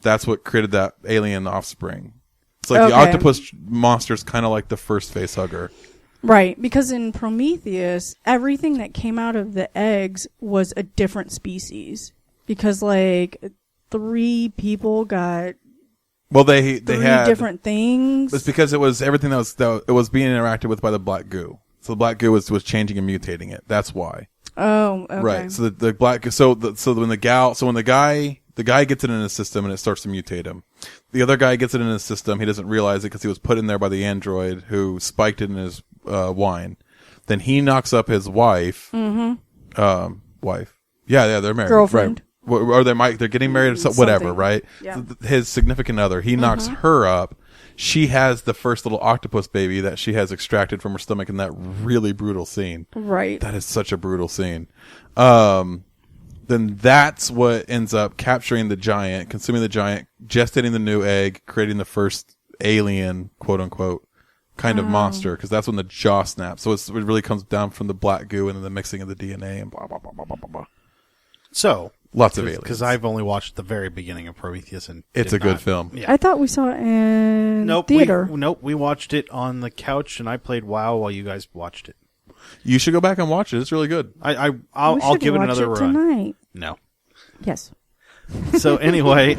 That's what created that alien offspring. It's like the Okay. octopus monster is kind of like the first face hugger. Right, because in Prometheus, everything that came out of the eggs was a different species. Because, like, 3 people got Well, they 3 had different things. It's because it was everything that it was being interacted with by the black goo. So the black goo was changing and mutating it. That's why. Oh, okay. Right. So the black when the guy gets it in his system and it starts to mutate him. The other guy gets it in his system. He doesn't realize it because he was put in there by the android who spiked it in his wine. Then he knocks up his wife. Mm-hmm. wife. Yeah, they're married. Girlfriend. Right. Or they're getting married or whatever, Something. right? Yeah. His significant other, he knocks her up. She has the first little octopus baby that she has extracted from her stomach in that really brutal scene. Right. That is such a brutal scene. Then that's what ends up capturing the giant, consuming the giant, gestating the new egg, creating the first alien, quote unquote, kind of monster, because that's when the jaw snaps. So it really comes down from the black goo and then the mixing of the DNA and blah, blah, blah, blah, blah, blah, blah. So, Lots of aliens. because I've only watched the very beginning of Prometheus, and It's did a good not- film. Yeah. I thought we saw it in Nope, theater. we watched it on the couch, and I played WoW while you guys watched it. You should go back and watch it. It's really good. I'll We should give it watch another run. tonight. No. Yes. So anyway,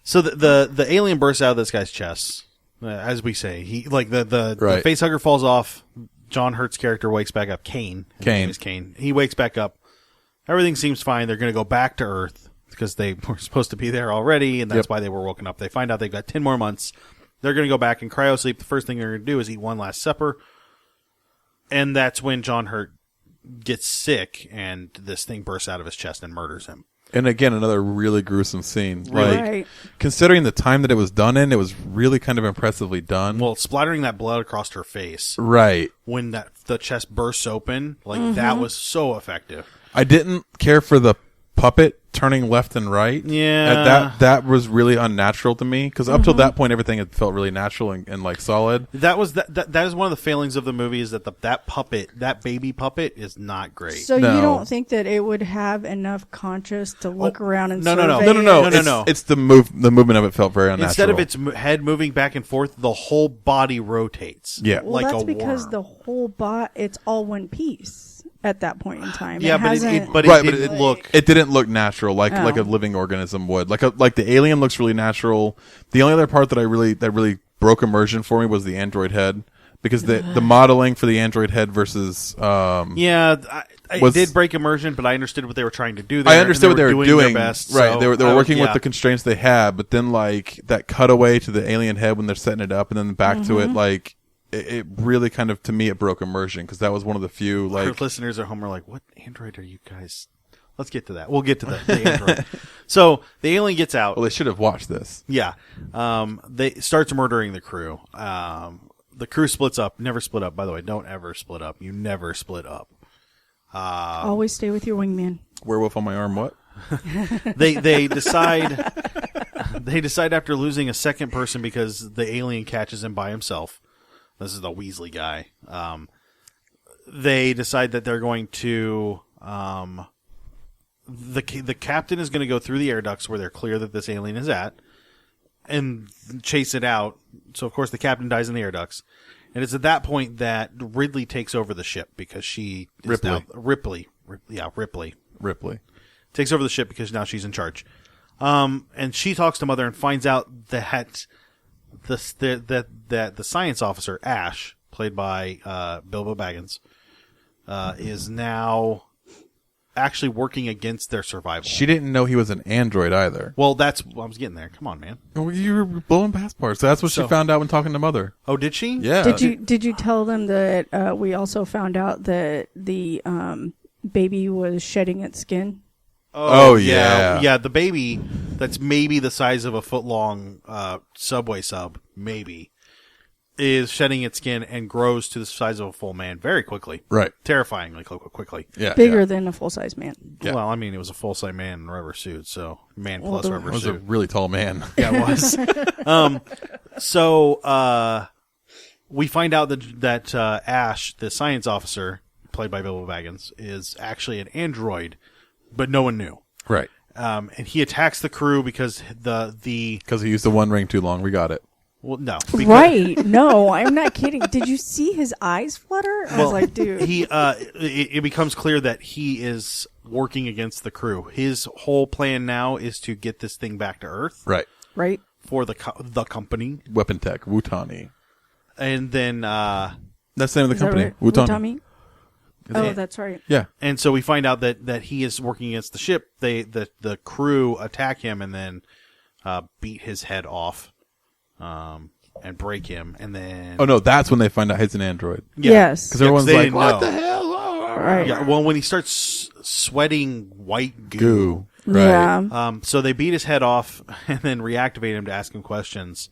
so the alien bursts out of this guy's chest, as we say. He like the Right. facehugger falls off. John Hurt's character wakes back up. Kane. His name is Kane. He wakes back up. Everything seems fine. They're going to go back to Earth because they were supposed to be there already, and that's why they were woken up. They find out they've got 10 more months. They're going to go back and cryosleep. The first thing they're going to do is eat one last supper. And that's when John Hurt gets sick, and this thing bursts out of his chest and murders him. And again, another really gruesome scene. Really? Like, Right. considering the time that it was done in, it was really kind of impressively done. Well, splattering that blood across her face Right. when the chest bursts open, like that was so effective. I didn't care for the puppet turning left and right. Yeah. That was really unnatural to me, because up till that point, everything had felt really natural and like solid. That was that is one of the failings of the movie, is that that baby puppet is not great. So No. you don't think that it would have enough conscious to look around and no. survey? No. It's the movement of it felt very unnatural. Instead of its head moving back and forth, the whole body rotates. Yeah. Well, like that's a because worm. the whole it's all one piece at that point in time. Yeah, it but hasn't, it Right, but didn't it- look. It didn't look natural like Oh. like a living organism would. Like the alien looks really natural. The only other part that really broke immersion for me was the android head, because the modeling for the android head versus Yeah, I was- did break immersion, but I understood what they were trying to do there. I understood what they were doing. Their best, right, so they were I was- working yeah. with the constraints they had, but then like that cutaway to the alien head when they're setting it up, and then back to it, like it really kind of, to me, it broke immersion, because that was one of the few Our like listeners at home are like, "What android are you guys?" Let's get to that. We'll get to the android. So the alien gets out. well, they should have watched this. Yeah. They starts murdering the crew. The crew splits up. Never split up, by the way. Don't ever split up. You never split up. always stay with your wingman. Werewolf on my arm. What? They decide after losing a second person, because the alien catches him by himself. This is the Weasley guy. They decide that they're going to the captain is going to go through the air ducts where they're clear that this alien is at, and chase it out. So of course the captain dies in the air ducts, and it's at that point that Ridley takes over the ship, because she is Ripley. Ripley takes over the ship because now she's in charge. And she talks to Mother and finds out that the science officer, Ash, played by Bilbo Baggins, is now actually working against their survival. She didn't know he was an android either. Well, I was getting there. Come on, man. Oh, you were blowing past parts. So that's what she found out when talking to Mother. Oh, did she? Yeah. Did you tell them that we also found out that the baby was shedding its skin? Oh, yeah. Yeah, the baby that's maybe the size of a foot-long Subway sub, maybe, is shedding its skin and grows to the size of a full man very quickly. Right. Terrifyingly quickly. Yeah. Bigger yeah. than a full-size man. Yeah. Well, I mean, it was a full-size man in a rubber suit, so man Well, plus the- rubber He was a suit. really tall man. Yeah, it was. So we find out that Ash, the science officer, played by Bilbo Baggins, is actually an android, but no one knew. Right. And he attacks the crew because the Because he used the one ring too long. We got it. well, no, because, Right. No, I'm not kidding. Did you see his eyes flutter? I was like, dude. he it becomes clear that he is working against the crew. His whole plan now is to get this thing back to Earth Right. Right? for the company, Weapon Tech. Wutani. and then That's the name of the Is that company. right? Wutani. Utami? Oh, that's right. Yeah. and so we find out that he is working against the ship. The crew attack him and then beat his head off, and break him, and then Oh, no. That's when they find out he's an android. Yeah. Yes. Because everyone's they like, didn't what know. the hell? Right. Yeah, well, when he starts sweating white Goo. Right. Yeah. So they beat his head off and then reactivate him to ask him questions.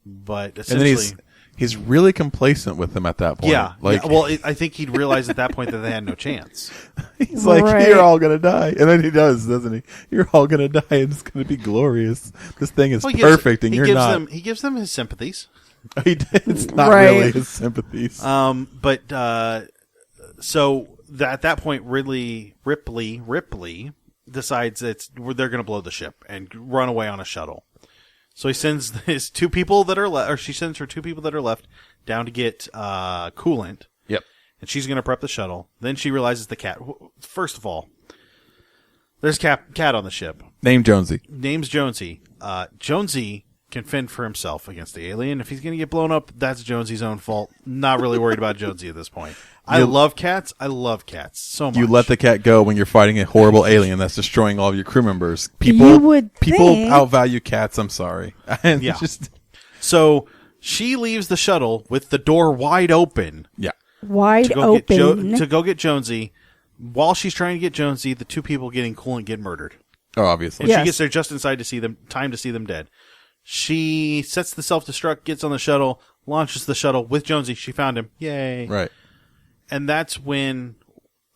But And then essentially, he's really complacent with him at that point. yeah. Like, Well, I think he'd realized at that point that they had no chance. he's like, Right. you're all gonna die. And then he does, doesn't he? You're all gonna die and it's gonna be glorious. This thing is Well, he gives- perfect and he you're gives not. He gives them his sympathies. It's not Right. really his sympathies. So at that point, Ripley decides they're going to blow the ship and run away on a shuttle. So he sends his two people that are left, or she sends her two people that are left down to get coolant. Yep. And she's going to prep the shuttle. Then she realizes the cat. First of all, there's a cat on the ship. Name Jonesy. Name's Jonesy. Jonesy can fend for himself against the alien. If he's going to get blown up, that's Jonesy's own fault. Not really worried about Jonesy at this point. I love cats. I love cats so much. You let the cat go when you're fighting a horrible alien that's destroying all of your crew members. People You people think- outvalue cats. I'm sorry. And Yeah. just So she leaves the shuttle with the door wide open yeah. Wide to go open. to go get Jonesy. While she's trying to get Jonesy, the two people getting coolant get murdered. Oh, obviously. And Yes. she gets there just inside to see them. Time to see them dead. She sets the self-destruct, gets on the shuttle, launches the shuttle with Jonesy. She found him. Yay! Right. And that's when.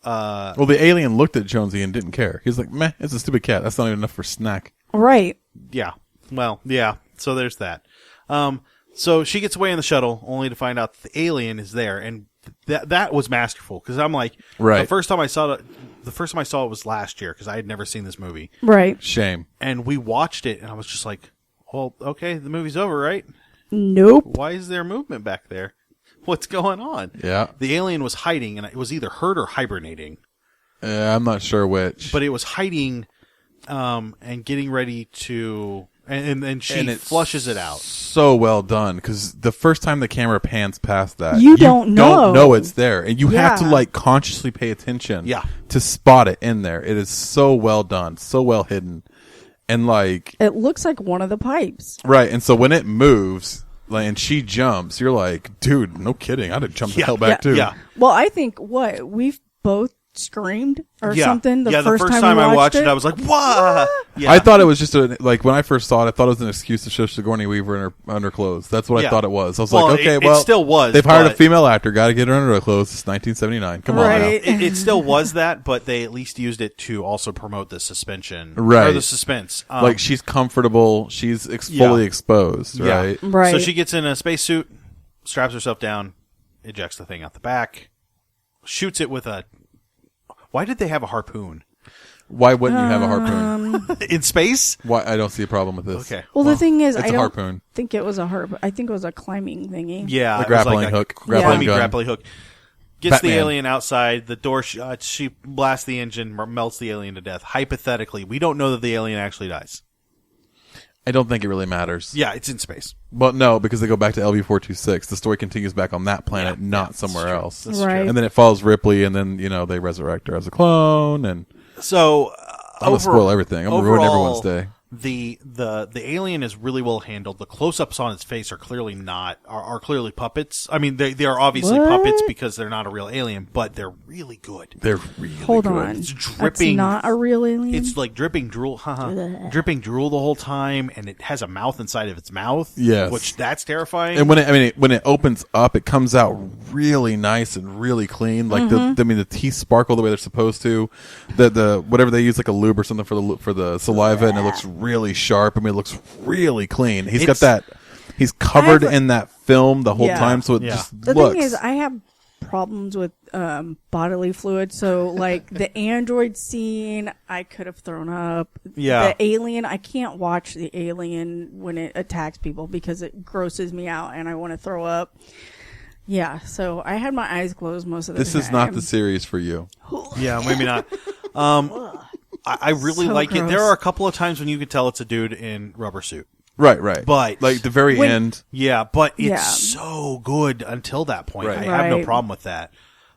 Well, the alien looked at Jonesy and didn't care. He's like, "Meh, it's a stupid cat. That's not even enough for snack." Right. Yeah. Well, yeah. So there's that. So she gets away in the shuttle, only to find out that the alien is there, and that was masterful because I'm like, Right. The first time I saw it was last year because I had never seen this movie, Right. Shame. and we watched it, and I was just like, well, okay, the movie's over, right? Nope. Why is there movement back there? What's going on? Yeah. The alien was hiding, and it was either hurt or hibernating, I'm not sure which. but it was hiding, and getting ready to. And she And it flushes it out. So well done, because the first time the camera pans past that, You don't know. it's there, and you have to Yeah. like consciously pay attention, Yeah. to spot it in there. It is so well done, so well hidden, and like It looks like one of the pipes. right. And so when it moves, like, and she jumps, you're like, dude, no kidding, I'd have jumped the hell back too. Yeah. Well, I think we've both screamed or something. The first time we I watched it, it, I was like, "What?" Yeah. I thought it was just like when I first saw it, I thought it was an excuse to show Sigourney Weaver in her underclothes. That's what I Yeah. thought it was. I was Well, like, okay, it well, still was, They've hired a but- female actor, got to get her underclothes. It's 1979. Come on, now. Right. It still was that, but they at least used it to also promote the suspension, Right. Or the suspense. Like she's comfortable, she's Yeah. fully exposed, Yeah. right? Right. So she gets in a spacesuit, straps herself down, ejects the thing out the back, shoots it with a. Why did they have a harpoon Why wouldn't you have a harpoon? in space? Why I don't see a problem with this. Okay. Well, the thing is, it's I a don't harpoon. think it was a harp. I think it was a climbing thingy. Yeah, The it was grappling like a hook, grappling climbing gun. grappling hook. Gets the Batman. alien outside. The door shuts. She blasts the engine, melts the alien to death. Hypothetically, we don't know that the alien actually dies. I don't think it really matters. Yeah, it's in space. But no, because they go back to LV-426. The story continues back on that planet, not somewhere true. else. That's Right. And then it follows Ripley, and then they resurrect her as a clone. And So I'm gonna spoil everything. I'm gonna ruin everyone's day. The alien is really well handled. The close-ups on its face are clearly are clearly puppets. I mean, they are obviously What? puppets because they're not a real alien, but they're really good. They're really Hold good. on. It's That's dripping. not a real alien. It's like dripping drool, dripping drool the whole time, and it has a mouth inside of its mouth. Yes. which that's terrifying. And when it opens up, it comes out really nice and really clean. Like the teeth sparkle the way they're supposed to. The whatever they use, like a lube or something for the saliva, and it looks really sharp. I mean, it looks really clean. He's got that. He's covered in that film the whole Yeah. time, so it Yeah. just the looks. thing is, I have problems with bodily fluid. So, like the android scene, I could have thrown up. Yeah. The alien, I can't watch the alien when it attacks people because it grosses me out and I want to throw up. Yeah, so I had my eyes closed most of the This time. is not the series for you. yeah, maybe not. I really So like it. gross. There are a couple of times when you can tell it's a dude in rubber suit. Right. But- like the very When- end. Yeah, but it's Yeah. so good until that point. Right. I have no Right. problem with that.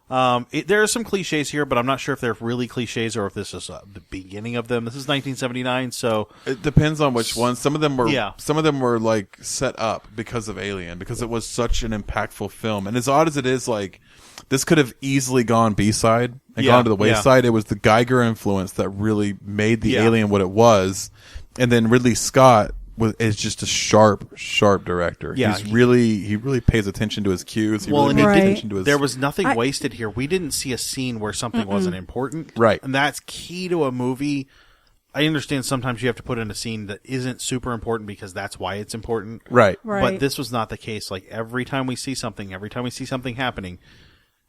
There are some cliches here, but I'm not sure if they're really cliches or if this is the beginning of them. This is 1979, so it depends on which ones. Some of them were, Yeah. some of them were like set up because of Alien, because it was such an impactful film. And as odd as it is, like this could have easily gone B-side and Yeah, gone to the yeah. wayside. It was the Geiger influence that really made the Yeah. Alien what it was. And then Ridley Scott is just a sharp director. Yeah, he really pays attention to his cues. He really and pays Right. attention to his. there was nothing wasted here. We didn't see a scene where something wasn't important. Right. And that's key to a movie. I understand sometimes you have to put in a scene that isn't super important because that's why it's important. right. Right. But this was not the case. Like every time we see something happening,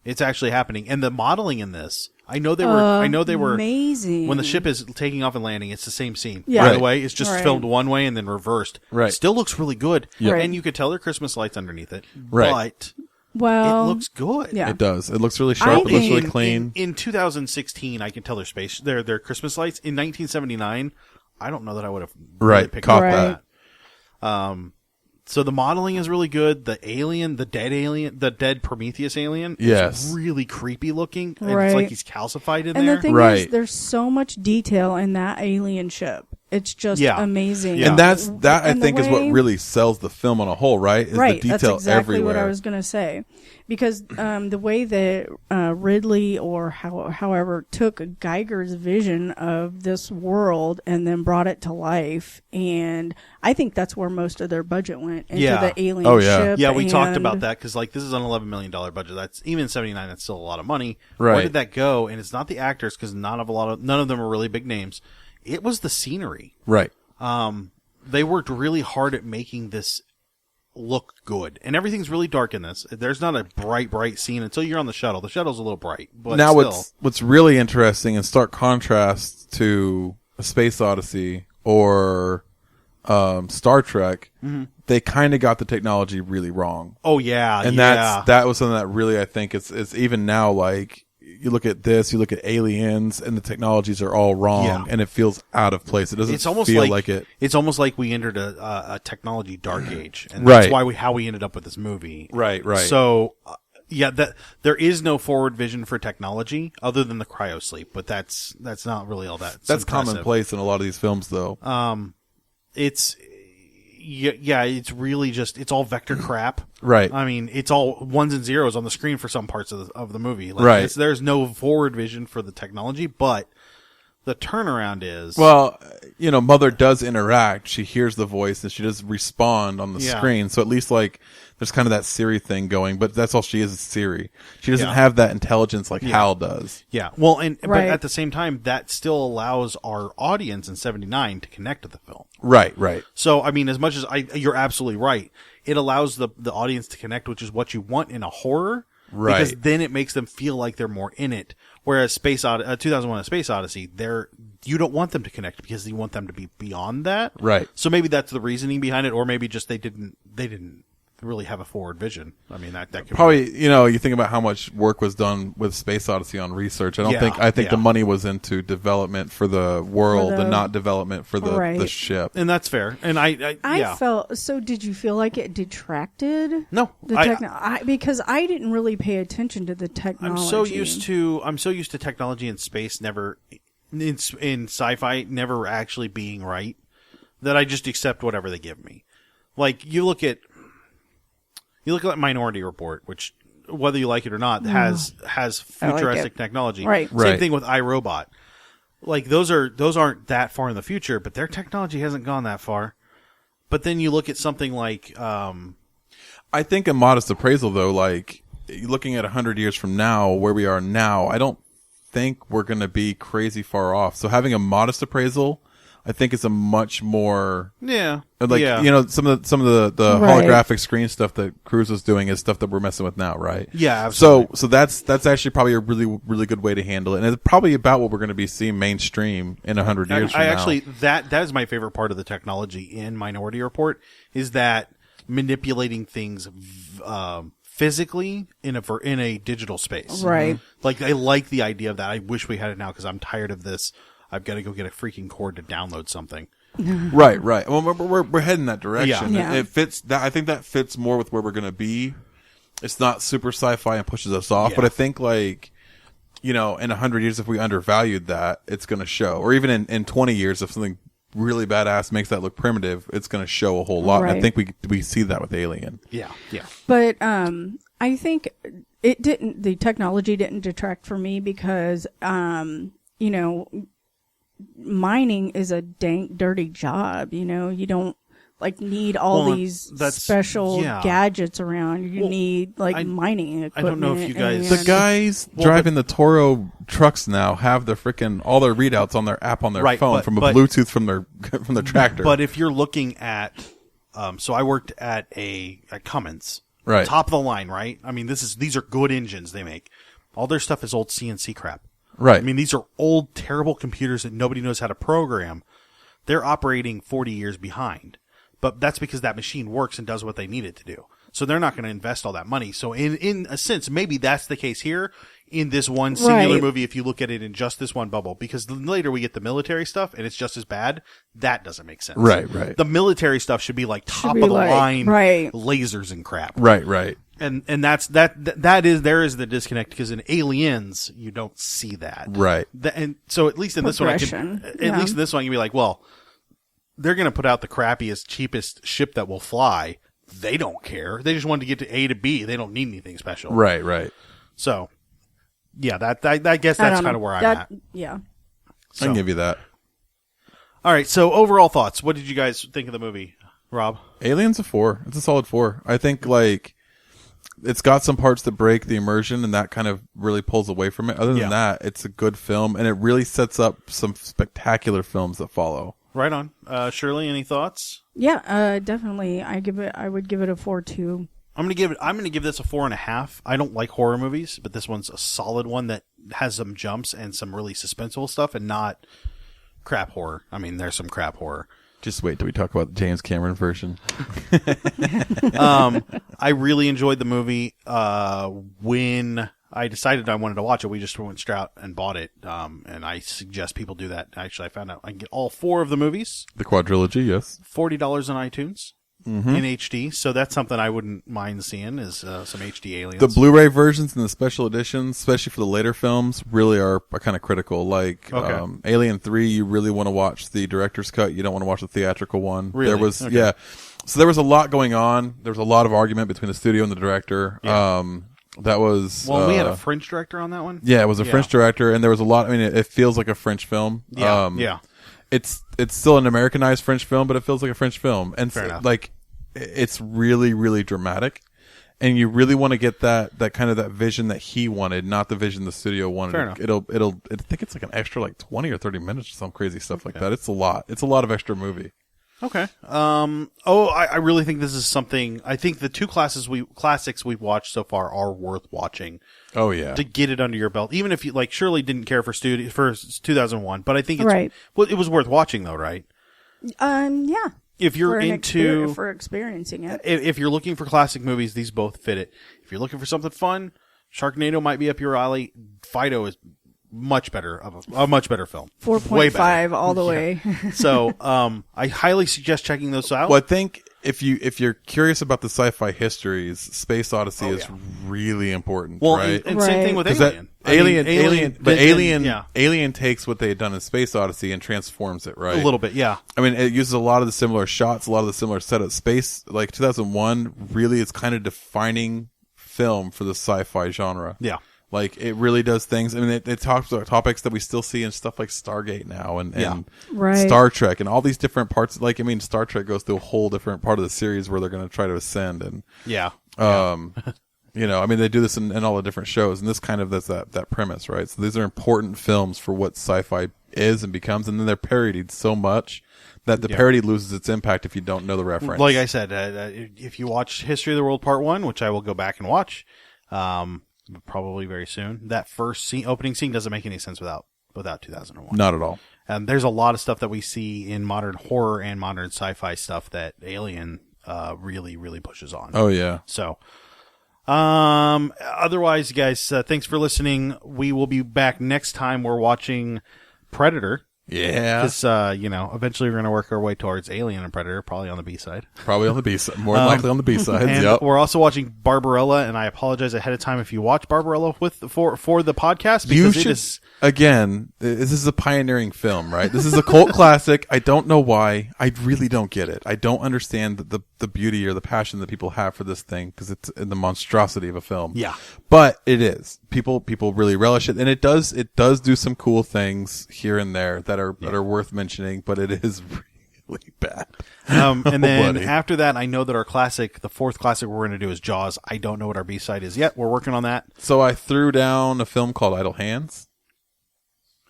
it's actually happening. And the modeling in this, I know they were amazing. when the ship is taking off and landing, it's the same scene. Yeah. By Right. the way, it's just Right. filmed one way and then reversed. Right. Still looks really good. Yeah. Right. And you could tell there are Christmas lights underneath it. Right. But well, it looks good. yeah. It does. It looks really sharp. It looks really think- clean. In 2016, I can tell their Christmas lights. In 1979, I don't know that I would have really Right. picked Caught up that. So the modeling is really good. The dead Prometheus alien, Yes. is really creepy looking. And Right. it's like he's calcified in And there. the thing Right. is, there's so much detail in that alien ship. It's just Yeah. amazing. Yeah. And that I And the think is what way- really sells the film on a whole, right? Is right. the detail That's exactly everywhere. what I was going to say. Because the way that Ridley or however took Geiger's vision of this world and then brought it to life, and I think that's where most of their budget went into Yeah. the alien Oh, yeah. ship. Yeah, we talked and- about that because like this is an $11 million budget. That's even 79. That's still a lot of money. Right. Where did that go? And it's not the actors because none of them are really big names. It was the scenery. Right. They worked really hard at making this look good, and everything's really dark in this. There's not a bright scene until you're on the shuttle. The shuttle's a little bright, but Now still. what's really interesting in stark contrast to A Space Odyssey or Star Trek, they kind of got the technology really wrong. Oh yeah, And yeah. that was something that really I think it's even now, like you look at this, you look at Aliens, and the technologies are all wrong, Yeah. and it feels out of place. It doesn't It's almost feel like it. It's almost like we entered a technology dark age, and Right. that's why how we ended up with this movie. Right. So, yeah, that there is no forward vision for technology other than the cryosleep, but that's not really all that. That's impressive. commonplace in a lot of these films, though. It's it's really just it's all vector crap. Right. I mean, it's all ones and zeros on the screen for some parts of the movie. Like, Right. there's no forward vision for the technology, but the turnaround is Well, Mother does interact. She hears the voice and she does respond on the Yeah. screen. So at least like there's kind of that Siri thing going, but that's all she is Siri. She doesn't Yeah. have that intelligence like Hal does. Yeah. Well, but Right. at the same time, that still allows our audience in 79 to connect to the film. Right. So, I mean, as much as you're absolutely right, it allows the audience to connect, which is what you want in a horror. Right. Because then it makes them feel like they're more in it. Whereas 2001: A Space Odyssey, you don't want them to connect because you want them to be beyond that. Right. So maybe that's the reasoning behind it, or maybe just they didn't really have a forward vision. I mean, that could Probably, you think about how much work was done with Space Odyssey on research. I think the money was into development for the world and not development for the Right. ship. and that's fair. And I yeah. felt so. Did you feel like it detracted? No, because I didn't really pay attention to the technology. I'm so used to technology in space never in sci-fi never actually being right that I just accept whatever they give me. Like you look at Minority Report, which whether you like it or not has futuristic technology. Right. Same thing with iRobot. Like those aren't that far in the future, but their technology hasn't gone that far. But then you look at something like I think a modest appraisal, though, like looking at 100 years from now, where we are now, I don't think we're going to be crazy far off. So having a modest appraisal, I think is a much more some of the Right. holographic screen stuff that Cruise is doing is stuff that we're messing with now, right? Yeah, absolutely. So that's actually probably a really really good way to handle it, and it's probably about what we're going to be seeing mainstream in 100 years from now. Actually that is my favorite part of the technology in Minority Report is that manipulating things physically in a digital space. Right. Like I like the idea of that. I wish we had it now because I'm tired of this. I've got to go get a freaking cord to download something. Right. Well, we're heading that direction. Yeah. It fits that. I think that fits more with where we're going to be it's not super sci-fi and pushes us off. Yeah. But I think like, in 100 years, if we undervalued that, it's going to show. Or even in 20 years, if something really badass makes that look primitive, it's going to show a whole lot. And I think we see that with Alien. Yeah. But I think the technology didn't detract for me because, mining is a dank, dirty job. You don't need all these special gadgets around. You need mining equipment. I don't know if you guys... The guys driving the Toro trucks now have their all their readouts on their app on their phone from a Bluetooth from their tractor. But if you're looking at, so I worked at Cummins, right? Top of the line, right? I mean, these are good engines they make. All their stuff is old CNC crap, right? I mean, these are old, terrible computers that nobody knows how to program. They're operating 40 years behind. But that's because that machine works and does what they need it to do. So they're not going to invest all that money. So in a sense, maybe that's the case here in this one singular movie if you look at it in just this one bubble. Because later we get the military stuff and it's just as bad. That doesn't make sense. Right. The military stuff should be top of the line lasers and crap. Right. And there is the disconnect because in Aliens you don't see that. Right. And so at least in this one least in this one you can be like, well, they're going to put out the crappiest, cheapest ship that will fly. They don't care. They just want to get to A to B. They don't need anything special. Right. So, yeah, I guess that's kind of where I'm at. Yeah. So. I can give you that. All right. So, overall thoughts. What did you guys think of the movie, Rob? Alien's a 4. It's a solid 4. I think, it's got some parts that break the immersion, and that kind of really pulls away from it. Other than that, it's a good film, and it really sets up some spectacular films that follow. Right on. Shirley, any thoughts? Yeah, definitely. I would give it a 4 too. I'm gonna give this a 4.5. I don't like horror movies, but this one's a solid one that has some jumps and some really suspenseful stuff, and not crap horror. I mean, there's some crap horror. Just wait till we talk about the James Cameron version. I really enjoyed the movie. When I decided I wanted to watch it, we just went straight out and bought it. And I suggest people do that. Actually, I found out I can get all 4 of the movies. The quadrilogy, yes. $40 on iTunes in HD. So that's something I wouldn't mind seeing is some HD Aliens. The Blu-ray versions and the special editions, especially for the later films, really are kind of critical. Alien 3, you really want to watch the director's cut. You don't want to watch the theatrical one. Really? Yeah. So there was a lot going on. There was a lot of argument between the studio and the director. Yeah. That was... we had a French director on that one? Yeah, it was a French director, and there was a lot... I mean, it feels like a French film. Yeah. It's still an Americanized French film, but it feels like a French film. And fair enough. It's really, really dramatic. And you really want to get that kind of that vision that he wanted, not the vision the studio wanted. Fair enough. I think it's an extra 20 or 30 minutes or some crazy stuff like that. It's a lot. It's a lot of extra movie. Okay. I really think this is something. I think the 2 classics we've watched so far are worth watching. Oh yeah. To get it under your belt, even if you Shirley didn't care for 2001, but I think it's it was worth watching though, right? Yeah. If you're for experiencing it, if you're looking for classic movies, these both fit it. If you're looking for something fun, Sharknado might be up your alley. Fido is much better a much better film. 4.5 all the way. So, I highly suggest checking those out. Well, I think if you're curious about the sci-fi histories, Space Odyssey is really important. Well, right? and same thing with Alien. Alien takes what they had done in Space Odyssey and transforms it, right? A little bit, yeah. I mean, it uses a lot of the similar shots, a lot of the similar setup. Space, 2001, really is kind of defining film for the sci-fi genre. Yeah. It really does things. I mean, it talks about topics that we still see in stuff like Stargate now and Star Trek and all these different parts. Star Trek goes through a whole different part of the series where they're going to try to ascend and they do this in all the different shows, and this kind of does that premise, right? So these are important films for what sci-fi is and becomes, and then they're parodied so much that the parody loses its impact if you don't know the reference. Like I said, if you watch History of the World Part 1, which I will go back and watch, probably very soon, that first opening scene doesn't make any sense without 2001. Not at all. And there's a lot of stuff that we see in modern horror and modern sci-fi stuff that Alien really, really pushes on. Oh, yeah. So, otherwise, guys, thanks for listening. We will be back next time. We're watching Predator. Yeah. Because, eventually we're going to work our way towards Alien and Predator, probably on the B-side. Probably on the B side. More than likely on the B side. And Yep. we're also watching Barbarella, and I apologize ahead of time if you watch Barbarella for the podcast, You because should, it is... again, this is a pioneering film, right? This is a cult classic. I don't know why. I really don't get it. I don't understand the beauty or the passion that people have for this thing, because it's the monstrosity of a film. Yeah. But it is. People really relish it, and it does do some cool things here and there that are worth mentioning, but it is really bad. And then buddy. after that, I know that our classic, the fourth classic we're going to do is Jaws. I don't know what our B-side is yet. We're working on that. So I threw down a film called Idle Hands.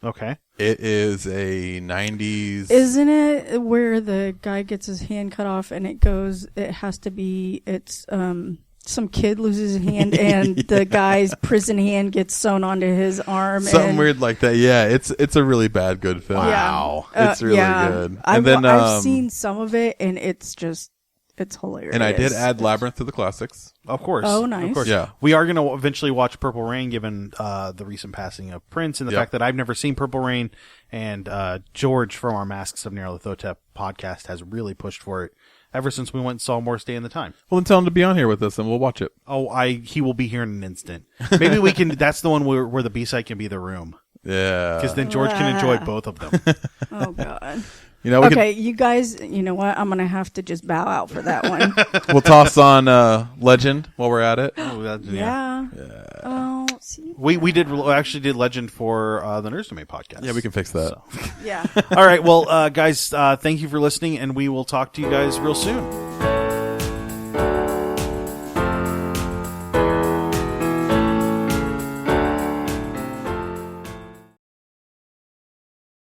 Okay. It is a 90s. Isn't it where the guy gets his hand cut off and it's some kid loses his hand and the guy's prison hand gets sewn onto his arm. Something weird like that. Yeah, it's a really bad good film. Wow. It's really good. I've seen some of it and it's hilarious. And I did add Labyrinth to the classics. Of course. Oh, nice. Of course. Yeah. We are going to eventually watch Purple Rain, given the recent passing of Prince and the Yep. fact that I've never seen Purple Rain. And George from our Masks of Nyarlathotep podcast has really pushed for it ever since we went and saw Morris Day in the Time. Well, then tell him to be on here with us and we'll watch it. Oh, he will be here in an instant. Maybe we can. That's the one where the B-side can be The Room, Yeah. because then George can enjoy both of them. Oh, God. You know, we Okay, you guys, you know what? I'm going to have to just bow out for that one. we'll toss on Legend while we're at it. Oh, Yeah. Oh, see. We actually did Legend for the Nerds Domain podcast. Yeah, we can fix that. So. Yeah. All right, well, guys, thank you for listening, and we will talk to you guys real soon.